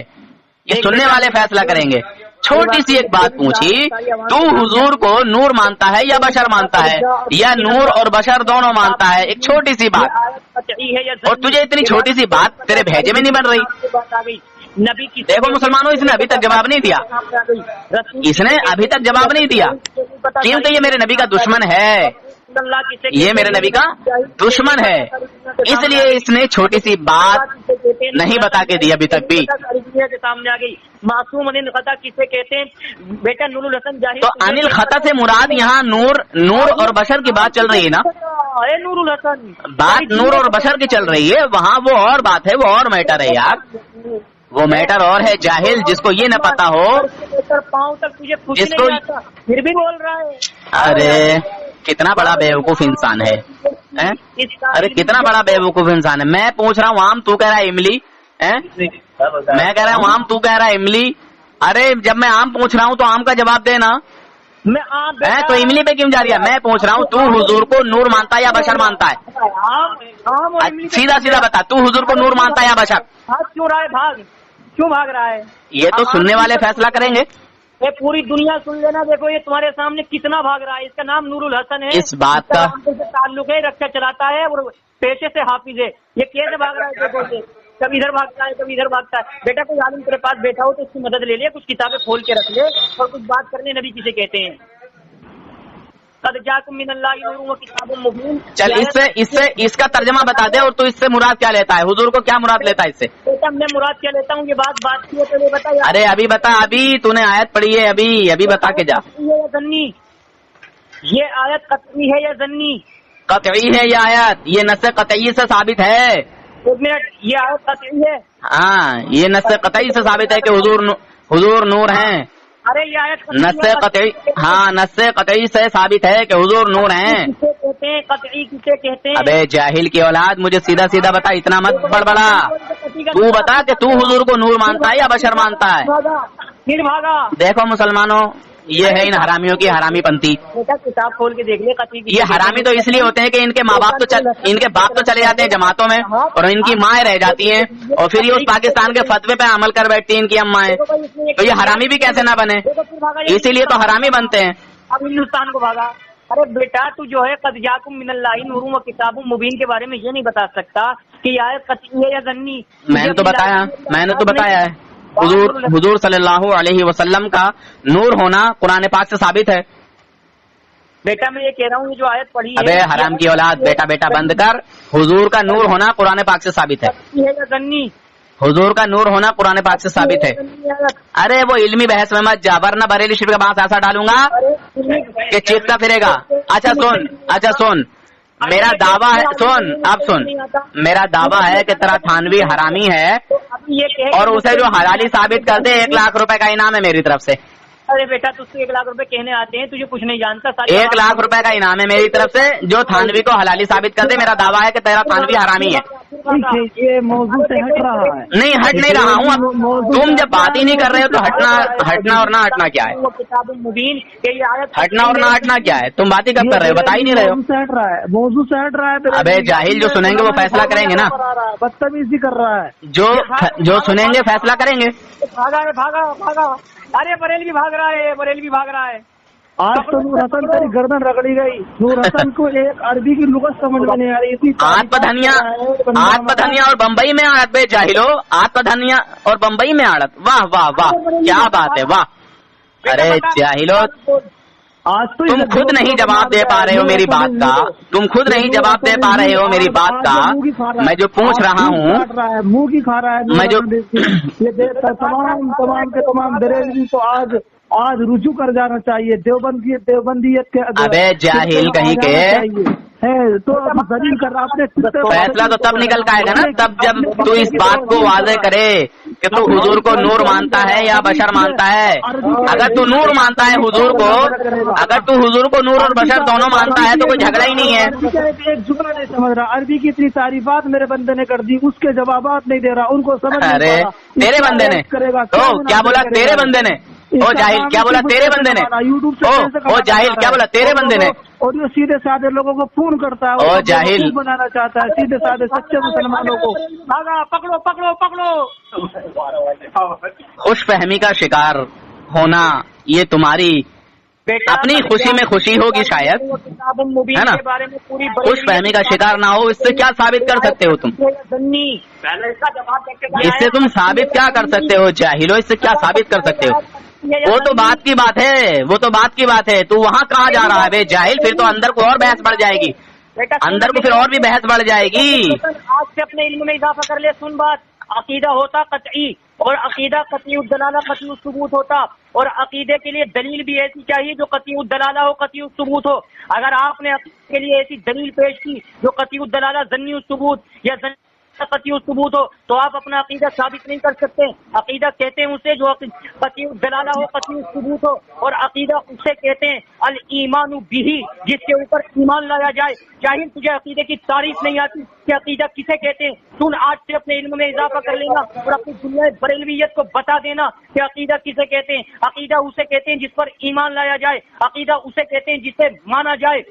ये सुनने वाले फैसला करेंगे। छोटी सी एक बात पूछी, तू हुजूर को नूर मानता है या बशर मानता है, या नूर और बशर दोनों मानता है? एक छोटी सी बात, और तुझे इतनी छोटी सी बात तेरे भेजे में नहीं बन रही। नबी की देखो मुसलमानों, इसने अभी तक जवाब नहीं दिया, इसने अभी तक जवाब नहीं दिया, क्योंकि ये मेरे नबी का दुश्मन है, ये मेरे नबी का दुश्मन है, इसलिए इसने छोटी सी बात नहीं बता के दी अभी तक भी। सामने आ गई। मासूम अनिल खता किसे कहते हैं? बेटा नूरुल हसन जाहिद। तो अनिल खता से मुराद यहाँ नूर और बशर की बात चल रही है ना? नूरुल हसन बात नूर और बशर की चल रही है, वहाँ वो और बात है, वो और मैटर है यार, वो मैटर और है। जाहिल जिसको ये न पता हो, पाँव तक तुझे कुछ जिसको- नहीं आता, फिर भी बोल रहा है। अरे कितना बड़ा बेवकूफ इंसान है, हैं? अरे कितना बड़ा बेवकूफ इंसान है। मैं पूछ रहा हूँ आम, तू कह रहा है इमली, हैं? मैं कह रहा हूँ आम, तू कह रहा है इमली। अरे जब मैं आम पूछ रहा हूँ तो आम का जवाब देना मैं आम है, तो इमली पे क्यों जा रही है? मैं पूछ रहा हूँ तू हुजूर को नूर मानता है या बशर मानता है? आम और इमली पे- सीधा सीधा बता, तू हुजूर को नूर मानता है या बशर? भाग क्यों रहा है? क्यों भाग रहा है? ये तो सुनने वाले फैसला करेंगे। ये पूरी दुनिया सुन लेना। देखो ये तुम्हारे सामने कितना भाग रहा है। इसका नाम नूरुल हसन है। इस बात का- इसका से ताल्लुक है, रक्षा चलाता है और पेशे से हाफिज है। ये कैसे भाग रहा है? देखो से कभी इधर भागता है, कभी इधर भागता है। बेटा कोई आलिम तेरे पास बैठा हो तो उसकी मदद ले ले, कुछ किताबें खोल के रख ले और कुछ बात करने। नबी किसे कहते हैं? कद जाकुम मिनल्लाहि नूरुन व किताबुम मुबीन। चल इससे इसका तर्जमा बता दे, और तू इससे मुराद क्या लेता है? हुजूर को क्या मुराद लेता है इससे? बेटा मैं मुराद क्या लेता हूँ? ये बात की है तो ये बता यार। अरे अभी बता, अभी तूने आयत पढ़ी है, अभी बता के जा। ये या जन्नी, ये आयत कतई है या जन्नी? कतई है ये आयत, ये नस्से कतई से साबित है। एक मिनट, ये आयत कतई है? हाँ, ये नस्से कतई से साबित है कि हुजूर नूर हैं। अरे ये आयत नस्से कतई, हाँ नस्से कतई से साबित है कि हुजूर नूर हैं। किसे कहते हैं? कतई किसे कहते हैं? अबे जाहिल की औलाद, मुझे सीधा सीधा बता, इतना मत बड़बड़ा। तू बता कि तू हुजूर को नूर मानता है या बशर मानता है? भागा, फिर भागा। देखो मुसलमानों, ये है इन हरामियों की हरामी पंथी। बेटा किताब खोल के देख ले कतई ये हरामी तो इसलिए होते हैं कि इनके माँ बाप इनके बाप तो चले जाते हैं जमातों में, और इनकी माएँ रह जाती हैं, और फिर ये उस पाकिस्तान के फतवे पे अमल कर बैठती हैं इनकी अम्माएं। तो ये हरामी भी कैसे ना बने, इसीलिए तो हरामी बनते हैं। अब हिंदुस्तान को भागा। अरे बेटा तू जो है कद जाकुम मिनल्लाहि नूरुन व किताबुम मुबीन के बारे में ये नहीं बता सकता कि ये आयत कतई है या जन्नी? मैंने तो बताया है हुजूर सल्लल्लाहु अलैहि वसल्लम का नूर होना कुरान पाक से साबित है। बेटा मैं ये कह रहा हूँ, ये जो आयत पढ़ी है, अबे हराम की औलाद, बेटा बंद कर। हुजूर का नूर होना कुरान पाक से साबित है। कतई है या जन्नी? हुजूर का नूर होना कुरान पाक से साबित है। अरे वो इल्मी बहस में मत जा, वरना बरेली शरीफ का बात ऐसा डालूंगा कि चीखता फिरेगा। अच्छा सुन, मेरा दावा है, सुन, मेरा दावा है कि तेरा थानवी हरामी है, और उसे जो हलाली साबित कर दे 1 लाख रुपए का इनाम है मेरी तरफ से। अरे बेटा तुझसे 1 लाख रुपए कहने आते हैं, तुझे कुछ नहीं जानता। 1 लाख रुपए का इनाम है मेरी तरफ से, जो थानवी को हलाली साबित कर दे। मेरा दावा है कि तेरा थानवी हरामी है। ये मौजूद से हट रहा है। नहीं हट नहीं रहा हूँ, अब तुम जब बात ही नहीं कर रहे हो तो हटना और ना हटना क्या है? हटना और ना हटना क्या है? तुम बात ही कब कर रहे हो, बता ही नहीं रहे हो। मौजूद से हट रहा है। अबे जाहिल, जो सुनेंगे वो फैसला करेंगे ना, बदतमीजी कर रहा है। जो सुनेंगे फैसला करेंगे। भागा। अरे बरेलवी भाग रहा है। आज तो नूर हसन तेरी गर्दन रगड़ी गई। नूर हसन को एक अरबी की लुगत समझ में नहीं आ रही थी। आठ पधनिया और बम्बई में आड़त बे जाहिलो, आठ पधनिया और बम्बई में आड़त। वाह वाह वाह, क्या बात है, वाह। अरे जाहिलो, आज तो तुम खुद नहीं जवाब दे पा रहे हो मेरी बात का, तुम खुद नहीं जवाब दे पा रहे हो मेरी बात का। मैं जो पूछ रहा हूँ, मुंह की खा रहा है। मैं जो ये तमाम के तमाम बरेलवी तो आज रुजू कर जाना चाहिए। देवबंदियत के अबे जाहिल कहीं के है तो अब जलील कर रहा आपने। फैसला तो तब निकल के आएगा ना, तब जब तू इस बात को वाज़ेह करे कि तू हुजूर को नूर मानता है या बशर मानता है। अगर तू नूर मानता है हुजूर को, अगर तू हुजूर को नूर और बशर दोनों मानता है तो कोई झगड़ा ही नहीं है। एक जुमला नहीं समझ रहा। अरबी की इतनी तारीफात मेरे बंदे ने कर दी, उसके जवाबात नहीं दे रहा, उनको समझ। अरे तेरे बंदे ने क्या बोला? तेरे बंदे ने ओ जाहिल क्या बोला? तेरे बंदे ने ओ जाहिल क्या बोला? तेरे बंदे ने। और ये सीधे साधे लोगों को फोन करता है, ओ जाहिल बनाना चाहता है सीधे साधे सच्चे मुसलमानों को। भागा, पकड़ो। खुश फहमी का शिकार ہونا یہ تمہاری اپنی خوشی میں خوشی ہوگی شاید، ہے نا، خوش فہمی کا شکار نہ ہو. اس سے کیا ثابت کر سکتے ہو تم؟ اس سے تم ثابت کیا کر سکتے ہو جاہلو؟ اس سے کیا ثابت کر سکتے ہو؟ وہ تو بات کی بات ہے، وہ تو بات کی بات ہے. تو وہاں کہاں جا رہا ہے بے جاہل؟ پھر تو اندر کو اور بحث بڑھ جائے گی، اندر کو پھر اور بھی بحث بڑھ جائے گی. آج سے اپنے علم میں اضافہ کر لے. سن بات، عقیدہ ہوتا قطعی، اور عقیدہ قطعی الدلالہ قطعی الثبوت ہوتا، اور عقیدے کے لیے دلیل بھی ایسی چاہیے جو قطعی الدلالہ ہو قطعی الثبوت ہو. اگر آپ نے عقیدے کے لیے ایسی دلیل پیش کی جو قطعی الدلالہ ظنی الثبوت یا قطعی الثبوت ہو تو آپ اپنا عقیدہ ثابت نہیں کر سکتے. عقیدہ کہتے ہیں اسے جو قطعی الدلالہ ہو قطعی الثبوت ہو، اور عقیدہ اسے کہتے ہیں الایمان بہ، جس کے اوپر ایمان لایا جائے. جاہل تجھے عقیدے کی تعریف نہیں آتی کہ عقیدہ کسے کہتے ہیں. تم آج سے اپنے علم میں اضافہ کر لینا اور اپنی دنیا بریلویت کو بتا دینا کہ عقیدہ کسے کہتے ہیں. عقیدہ اسے کہتے ہیں جس پر ایمان لایا جائے، عقیدہ اسے کہتے ہیں جسے مانا جائے.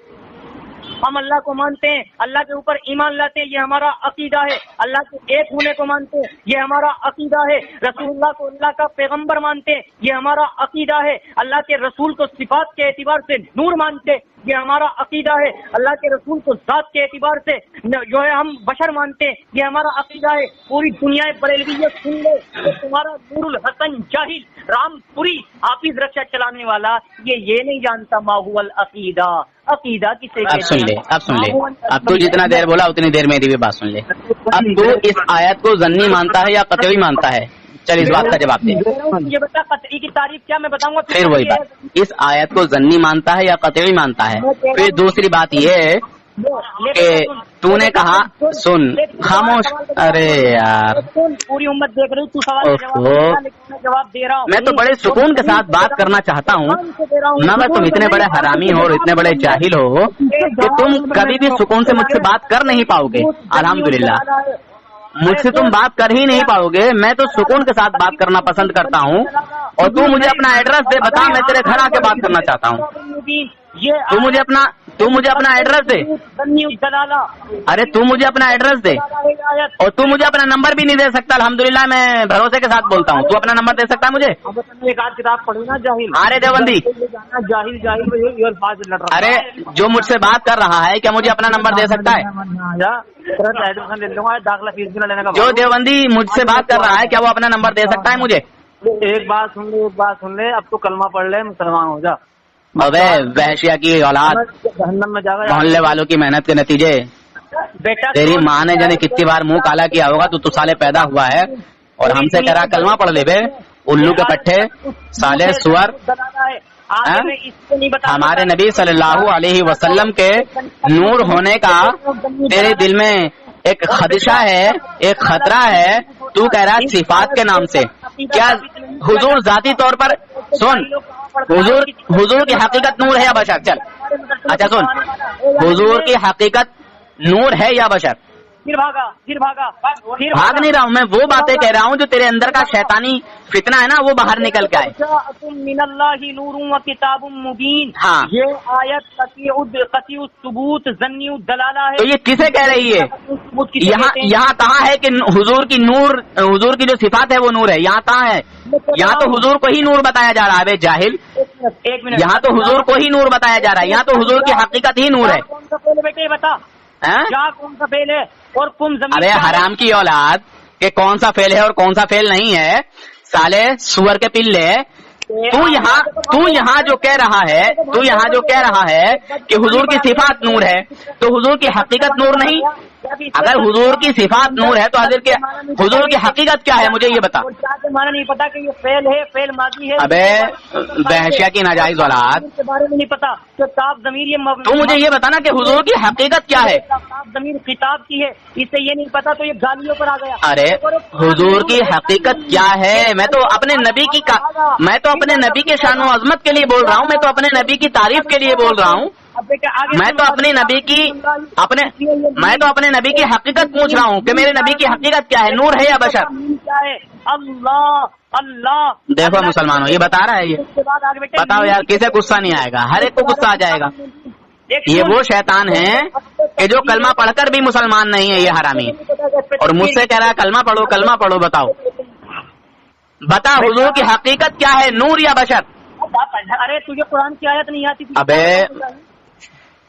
ہم اللہ کو مانتے ہیں، اللہ کے اوپر ایمان لاتے ہیں، یہ ہمارا عقیدہ ہے. اللہ کے ایک ہونے کو مانتے ہیں، یہ ہمارا عقیدہ ہے. رسول اللہ کو اللہ کا پیغمبر مانتے ہیں، یہ ہمارا عقیدہ ہے. اللہ کے رسول کو صفات کے اعتبار سے نور مانتے ہیں، یہ ہمارا عقیدہ ہے. اللہ کے رسول کو ذات کے اعتبار سے جو ہے ہم بشر مانتے ہیں، یہ ہمارا عقیدہ ہے. پوری دنیا بریلویت سن لے تو تمہارا نور الحسن جاہل رام پوری حافظ رکشہ چلانے والا یہ نہیں جانتا ما هو العقیدہ. عقیدہ کسے اب سن لے، اب سن لے، اب تو جتنا دیر بولا اتنی دیر میری بھی بات سن لے. اب تو اس آیت کو ضمنی مانتا ہے یا قطعی مانتا ہے؟ چل اس بات کا جواب دے. یہ بتا قطعی کی تعریف کیا، میں بتاؤں گا. پھر وہی بات، اس آیت کو ضمنی مانتا ہے یا قطعی مانتا ہے؟ پھر دوسری بات یہ ہے کہ تو نے کہا سن خاموش. ارے یار پوری امت دیکھ رہی، تو سوال جواب دے رہا ہوں. میں تو بڑے سکون کے ساتھ بات کرنا چاہتا ہوں، نہ میں تم اتنے بڑے حرامی ہو اور اتنے بڑے جاہل ہو کہ تم کبھی بھی سکون سے مجھ سے بات کر نہیں پاؤ گے. الحمدللہ مجھ سے تم بات کر ہی نہیں پاؤ گے. میں تو سکون کے ساتھ بات کرنا پسند کرتا ہوں، اور تو مجھے اپنا ایڈریس دے، بتا، میں تیرے گھر آ کے بات کرنا چاہتا ہوں. تو مجھے اپنا ایڈریس دے. ارے تو مجھے اپنا ایڈریس دے، اور تو مجھے اپنا نمبر بھی نہیں دے سکتا. الحمدللہ میں بھروسے کے ساتھ بولتا ہوں. تو اپنا نمبر دے سکتا ہے مجھے؟ ایک آدھ کتاب پڑھی نا جاہل. ارے دیوبندی، ارے جو مجھ سے بات کر رہا ہے کیا مجھے اپنا نمبر دے سکتا ہے؟ داخلہ فیس بھی نہ لینے کا. جو دیوبندی مجھ سے بات کر رہا ہے کیا وہ اپنا نمبر دے سکتا ہے مجھے؟ ایک بات سن لے، ایک بات سن لے، اب تو کلمہ پڑھ لے، مسلمان ہو جا. ابے وحشیہ کی اولاد، جہنم میں جا گا. محلے والوں کی محنت کے نتیجے بیٹا تیری ماں نے جانے کتنی بار منہ کالا کیا ہوگا. تو سالے پیدا ہوا ہے اور ہم سے کہہ رہا کلمہ پڑھ لے بے. الو کے پٹھے، سالے سور. ہمارے نبی صلی اللہ علیہ وسلم کے نور ہونے کا تیرے دل میں ایک خدشہ ہے، ایک خطرہ ہے. تو کہہ رہا صفات کے نام سے. کیا حضور ذاتی طور پر سن، حضور کی حقیقت نور ہے یا بشر؟ چل اچھا سن، حضور کی حقیقت نور ہے یا بشر؟ بھاگ نہیں رہا ہوں میں، وہ باتیں کہہ رہا ہوں جو تیرے اندر کا شیطانی فتنہ ہے نا وہ باہر نکل کے آئے. من اللہ نور و کتاب مبین. ہاں یہ آیت قطعی الثبوت ظنی الدلالہ ہے. تو یہ کسے کہہ رہی ہے؟ یہاں کہاں ہے کہ حضور کی جو صفات ہے وہ نور ہے؟ یہاں کہاں ہے؟ یہاں تو حضور کو ہی نور بتایا جا رہا ہے بے جاہل. یہاں تو حضور کو ہی نور بتایا جا رہا ہے، یہاں تو حضور کی حقیقت ہی نور ہے. بیٹے بتا کون سا فعل ہے اور کم زمین. ارے حرام کی اولاد کہ کون سا فعل ہے اور کون سا فعل نہیں ہے، سالے سور کے پلے. تو یہاں جو کہہ رہا ہے کہ حضور کی صفات نور ہے تو حضور کی حقیقت نور نہیں. اگر حضور کی صفات نور ہے تو حضور کی حقیقت کیا ہے مجھے یہ بتا. مانا نہیں پتا کہ یہ فعل ہے، فعل ماضی ہے. ابے وحشیہ کی ناجائز اولاد، کے بارے میں نہیں پتا کہ تاب ضمیر یہ تو مجھے یہ بتانا کہ حضور کی حقیقت کیا ہے. ضمیر خطاب کی ہے، اس سے یہ نہیں پتا تو یہ گالیوں پر آ گیا. ارے حضور کی حقیقت کیا ہے؟ میں تو اپنے نبی کے شان و عظمت کے لیے بول رہا ہوں، میں تو اپنے نبی کی تعریف کے لیے بول رہا ہوں. میں تو اپنے نبی کی حقیقت پوچھ رہا ہوں کہ میرے نبی کی حقیقت کیا ہے، نور ہے یا بشر؟ اللہ دیکھو مسلمانوں یہ بتا رہا ہے. یہ بتاؤ یار کسے غصہ نہیں آئے گا؟ ہر ایک کو غصہ آ جائے گا. یہ وہ شیطان ہے کہ جو کلمہ پڑھ کر بھی مسلمان نہیں ہے، یہ حرامی. اور مجھ سے کہہ رہا ہے کلمہ پڑھو. بتاؤ बता हुजूर की हकीकत क्या है, नूर या बशर? अरे तुझे कुरान की आयत नहीं आती? अबे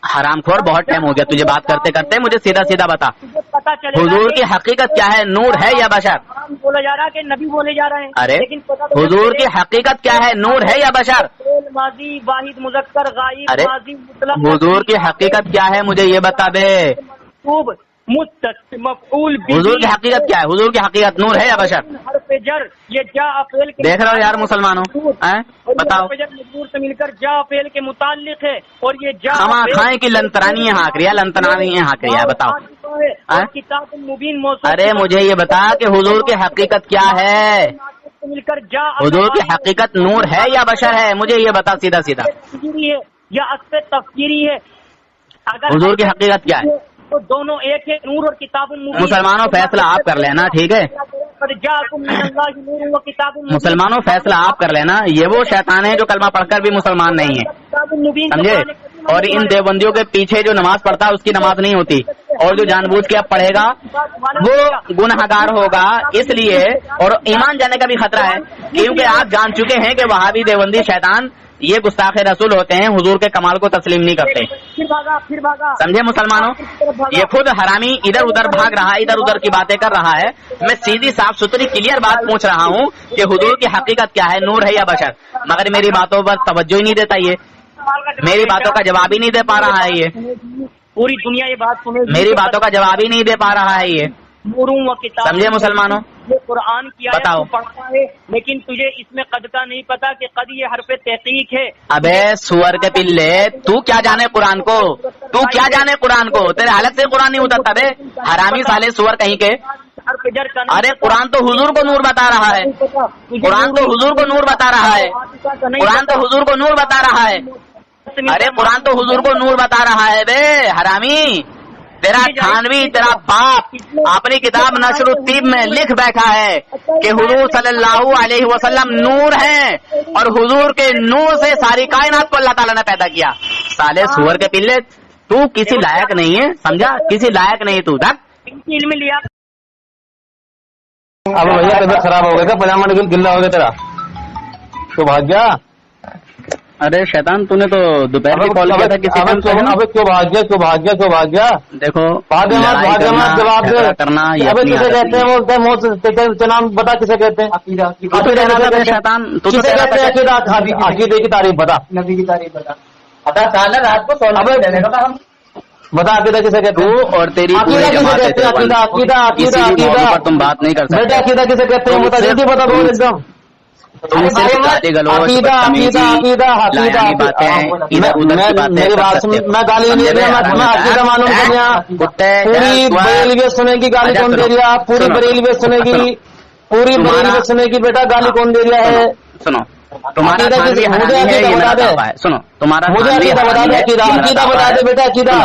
हरामखोर, बहुत टाइम हो गया तुझे बात करते करते, मुझे सीधा सीधा बता तुझे पता चलेगा हुजूर की हकीकत क्या है, नूर है या बशर? बोला जा रहा है कि नबी बोले जा रहे हैं। अरे लेकिन पता तो हुजूर की हकीकत क्या है, नूर है या बशर? माजी वाहिद मुजक्कर गायब अरे माजी मुतलक हुजूर की हकीकत क्या है, मुझे ये बता दे। खूब मफऊल हुजूर की हकीकत क्या है, हुजूर की हकीकत नूर है या बशर? हरफ जर ये जा अफेल के देख रहे हो यार मुसलमानों, हैं? बताओ। मजबूर से मिलकर जा अफेल के मुताल्लिक है और ये जा खमा खाए की लंतरानी हाँक रही है, लंतरानी हाँक रही है, बताओ। और किताब मुबीन मौसूल अरे मुझे ये बता कि हुजूर की हकीकत क्या है, मिलकर जा हुजूर की हकीकत नूर है या बशर है, मुझे ये बता सीधा सीधा। तफसीरी है या असफ़ तफसीरी है? अगर हुजूर की हकीकत क्या है? तो दोनों एक है, नूर और किताब मुबीन। मुसलमानों फैसला आप कर लेना, ठीक है? मुसलमानों फैसला आप कर लेना, ये वो शैतान है जो कलमा पढ़कर भी मुसलमान नहीं है, समझे? और इन देवबंदियों के पीछे जो नमाज पढ़ता है उसकी नमाज नहीं होती, और जो जानबूझ के अब पढ़ेगा वो गुनहगार होगा। इसलिए और ईमान जाने का भी खतरा है, क्योंकि आप जान चुके हैं कि वहाबी देवबंदी शैतान ये गुस्ताख रसूल होते हैं, हुजूर के कमाल को तस्लीम नहीं करते, फिर भागा। समझे मुसलमानों? ये खुद हरामी इधर उधर भाग रहा है, इधर उधर की बातें कर रहा है। मैं सीधी साफ सुथरी क्लियर बात पूछ रहा हूँ कि हुजूर की हकीकत क्या है, नूर है या बशर? मगर मेरी बातों पर तवज्जो ही नहीं देता, ये मेरी बातों का जवाब ही नहीं दे पा रहा है, ये पूरी दुनिया ये बात सुने, मेरी बातों का जवाब ही नहीं दे पा रहा है, ये समझे मुसलमानों? ये कुरान की आयत बताओ। तू पढ़ता है, लेकिन तुझे इसमें कद का नहीं पता कि कद ये हरफ तहकीक है। अबे सुअर के पिल्ले, तू क्या जाने कुरान को, तू क्या जाने कुरान को? तेरे हालत से कुरान नहीं उतरता बे, हरामी साले सुअर कहीं के। अरे कुरान तो हुजूर को नूर बता रहा है, कुरान तो हुजूर को नूर बता रहा है, कुरान तो हुजूर को नूर बता रहा है। अरे कुरान तो हुजूर को नूर बता रहा है बे हरामी। तेरा थानवी, तेरा बाप अपनी किताब नशरुत्तीब में लिख बैठा है कि हुजूर सल्लल्लाहु अलैहि वसल्लम नूर हैं और हुजूर के नूर से सारी कायनात को अल्लाह ताला ने पैदा किया। साले सुअर के पिल्ले, तू किसी लायक नहीं है, समझा? किसी लायक नहीं तू। इल्म लिया। अब भैया तबियत खराब हो गया था, पजामा गिल्ला हो गया तेरा तो भाग गया। अरे शैतान, तूने तो दोपहर में कॉल किया था किसी अब क्यों भाग गया, क्यों भाग गया, क्यों भाग गया? देखो भाग जवाब दे करना, अबे किसे कहते हैं वो नाम बता, किसे कहते हैं? शैतान, किसे कहते हैं? अकीदे की तारीफ बता, नबी की तारीफ बता। रात को बता, अकीदा किसे कहते हैं? तू और तेरी अकीदा किसे कहते हैं? अकीदा अकीदा अकीदा अकीदा तुम बात नहीं कर सकते। बेटा अकीदा किसे कहते हैं? बता जल्दी बता, बोल एकदम। तुम सिर्फ गाली गलौज, अकीदा अकीदा अकीदा अकीदा मेरी बात सुन, मैं गाली नहीं दे रहा, मैं अकीदा मालूम कर रहा। पूरी बरेली सुनेगी गाली कौन दे रहा? पूरी बरेली सुनेगी, पूरी बरेली सुनेगी बेटा, गाली कौन दे रहा है? सुनो, तुम्हारा थानवी हरामी है, ये मेरा दावा है। सुनो, तुम्हारा मुझे अकीदा बता दे, अकीदा बता दे बेटा, अकीदा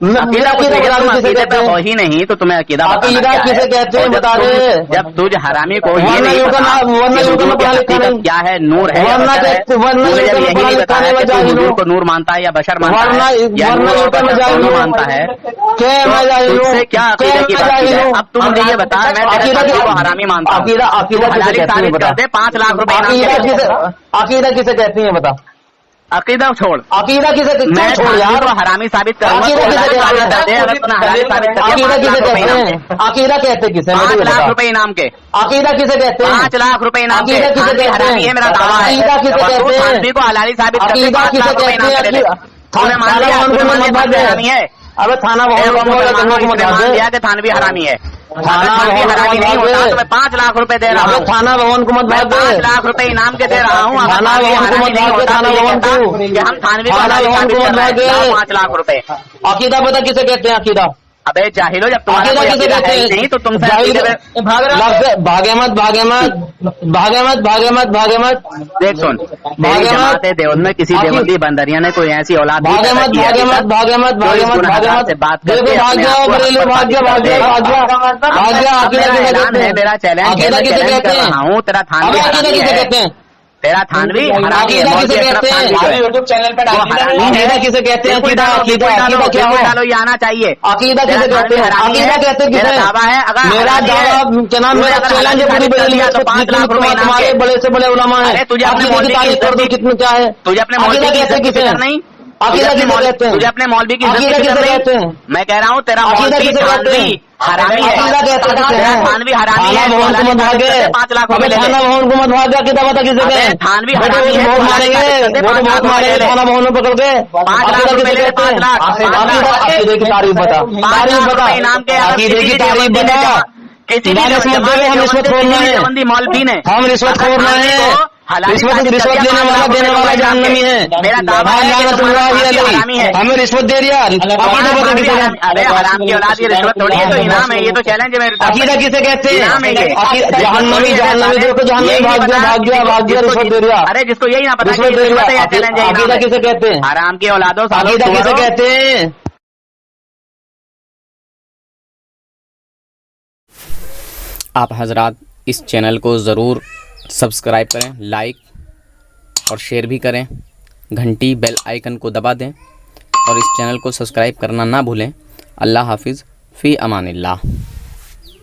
अकीदा किसे कहते हैं? वही नहीं तो तुम्हें अकीदा किसे कहते हैं बता दे। जब तुझ हरामी को ये नहीं पता क्या है, नूर है, यही बताया हुजूर को नूर मानता है या बशर मानता है, तुझसे क्या अकीदा की बात है? अब तुम मुझे ये बता, मैं तेरे को हरामी मानता हूँ, हलाली साबित कर दे, 5 लाख रुपए। अकीदा किसे कहते हैं बता? अकीदा छोड़, अकीदा किसे मैं छोड़ यार, हरामी साबित करूंगा। अकीदा किसे कहते हैं? अकीदा कहते किसे? 5 लाख रुपए इनाम के। अकीदा किसे कहते हैं? 5 लाख रुपए इनाम के। अकीदा किसे कहते हरामी है, मेरा दावा है। अकीदा किसे कहते हैं? थानवी को हलाली साबित कर दे, अकीदा 5 किसे लाख रुपए इनाम कहते के दे दे। तूने मान लिया हरामी है? अबे थाना मान लिया कि थानवी हरामी है? थानवी हरामी नहीं होता तो मैं 5 लाख रुपए दे रहा हूँ। थाना भवन को मत मैं भाग 5 लाख रुपए इनाम के दे रहा हूँ। थाना भवन को मत भाग, थाना भवन को, कि हम थानवी को थाना भवन को मत भाग। 5 लाख रुपए। अकीदा पता किसे कहते हैं? अकीदा अबे जाहिलो, जब तुम्हारा अकीदा कोई किसे अकीदा कहते है ही हैं? नहीं तो तुमसे भागे मत भागे मत भागे मत भागे मत भागे मत देख सुन, मेरी जमात देवबंद में किसी देवबंदी बंदरिया ने कोई ऐसी औलाद भागे मत भागे मत भागे मत भागे मत भागे मत बात देखो भाग जाओ बरेली, भाग गया भाग गया भाग गया भाग गया। अकीदा किसे कहते हैं? मेरा चैलेंज अकीदा किसे कहते हैं? हूँ तेरा थानवी अकीदा किसे कहते हैं? तेरा थानवी हरामी है। अकीदा किसे कहते हैं? यूट्यूब चैनल पे अकीदा किसे कहते हैं? अकीदा अकीदा अकीदा क्या है? डालो, ये आना चाहिए। अकीदा किसे कहते हैं? अकीदा कहते हैं किसे? दावा है, अगर मेरा दावा क्या नाम, मेरा चैलेंज है पूरी बरेली तो 5 लाख रुपए तुम्हारे बड़े से बड़े उलमा है। अरे तुझे अपने अकीदा की मौलवी की तारीफ कर दो, इज्जत कितने क्या है? तुझे अपने मौलवी अकीदा की कहते इज्जत किसे की हैं? फिक्र नहीं? अकीदा किसे कहते हैं? तुझे अपने मौलवी की इज्जत अकीदा की किसे फिक्र कहते नहीं? हैं? मैं कह रहा हूँ तेरा अकीदा मौलवी किसे कहते हैं? हरामी है। अकीदा कहते किसे तेरा हैं? थानवी हरामी है। थाना भवन को मत भागे, 5 लाख अबे रुपए ले ले। थाना भवन को मत भागे, अकीदा बता किसे अबे कहें? थानवी बेटे हरामी है, वो तो मारेंगे, हरामी वो है, बहुत मारेंगे थाना भवन में पकड़ के। 5 लाख अकीदा रुपए किसे ले ले, कहते 5 हैं? लाख। अकीदे की तारीफ बता, तारीफ बता, इनाम के अकीदे की तारीफ बता। किसी ना रिश्वत दे, हम रिश्वत खोरना है, मौलवी ने हम रिश्वत खोरना है। रिश्वत लेने वाला देने वाला जहन्नमी है। मेरा दावा है कि तुम्हारा हरामी है। हमें रिश्वत दे दिया। अकीदा बता किसे कहते हैं? अरे हराम की औलाद, ये रिश्वत थोड़ी है, तो इनाम है, ये तो चैलेंज है मेरे तरफ। अकीदा किसे कहते हैं? इनाम है ये। जहन्नमी जहन्नमी देखो, जहन्नमी भाग गया रिश्वत दे दिया। अरे जिसको यही ना पता रिश्वत दे दिया। चैलेंज है, अकीदा किसे कहते हैं? हराम की औलादों, अकीदा किसे कहते हैं? आप हजरात इस चैनल को ज़रूर सब्सक्राइब करें, लाइक और शेयर भी करें, घंटी बेल आइकन को दबा दें और इस चैनल को सब्सक्राइब करना ना भूलें। अल्लाह हाफिज़, फ़ी अमानिल्लाह।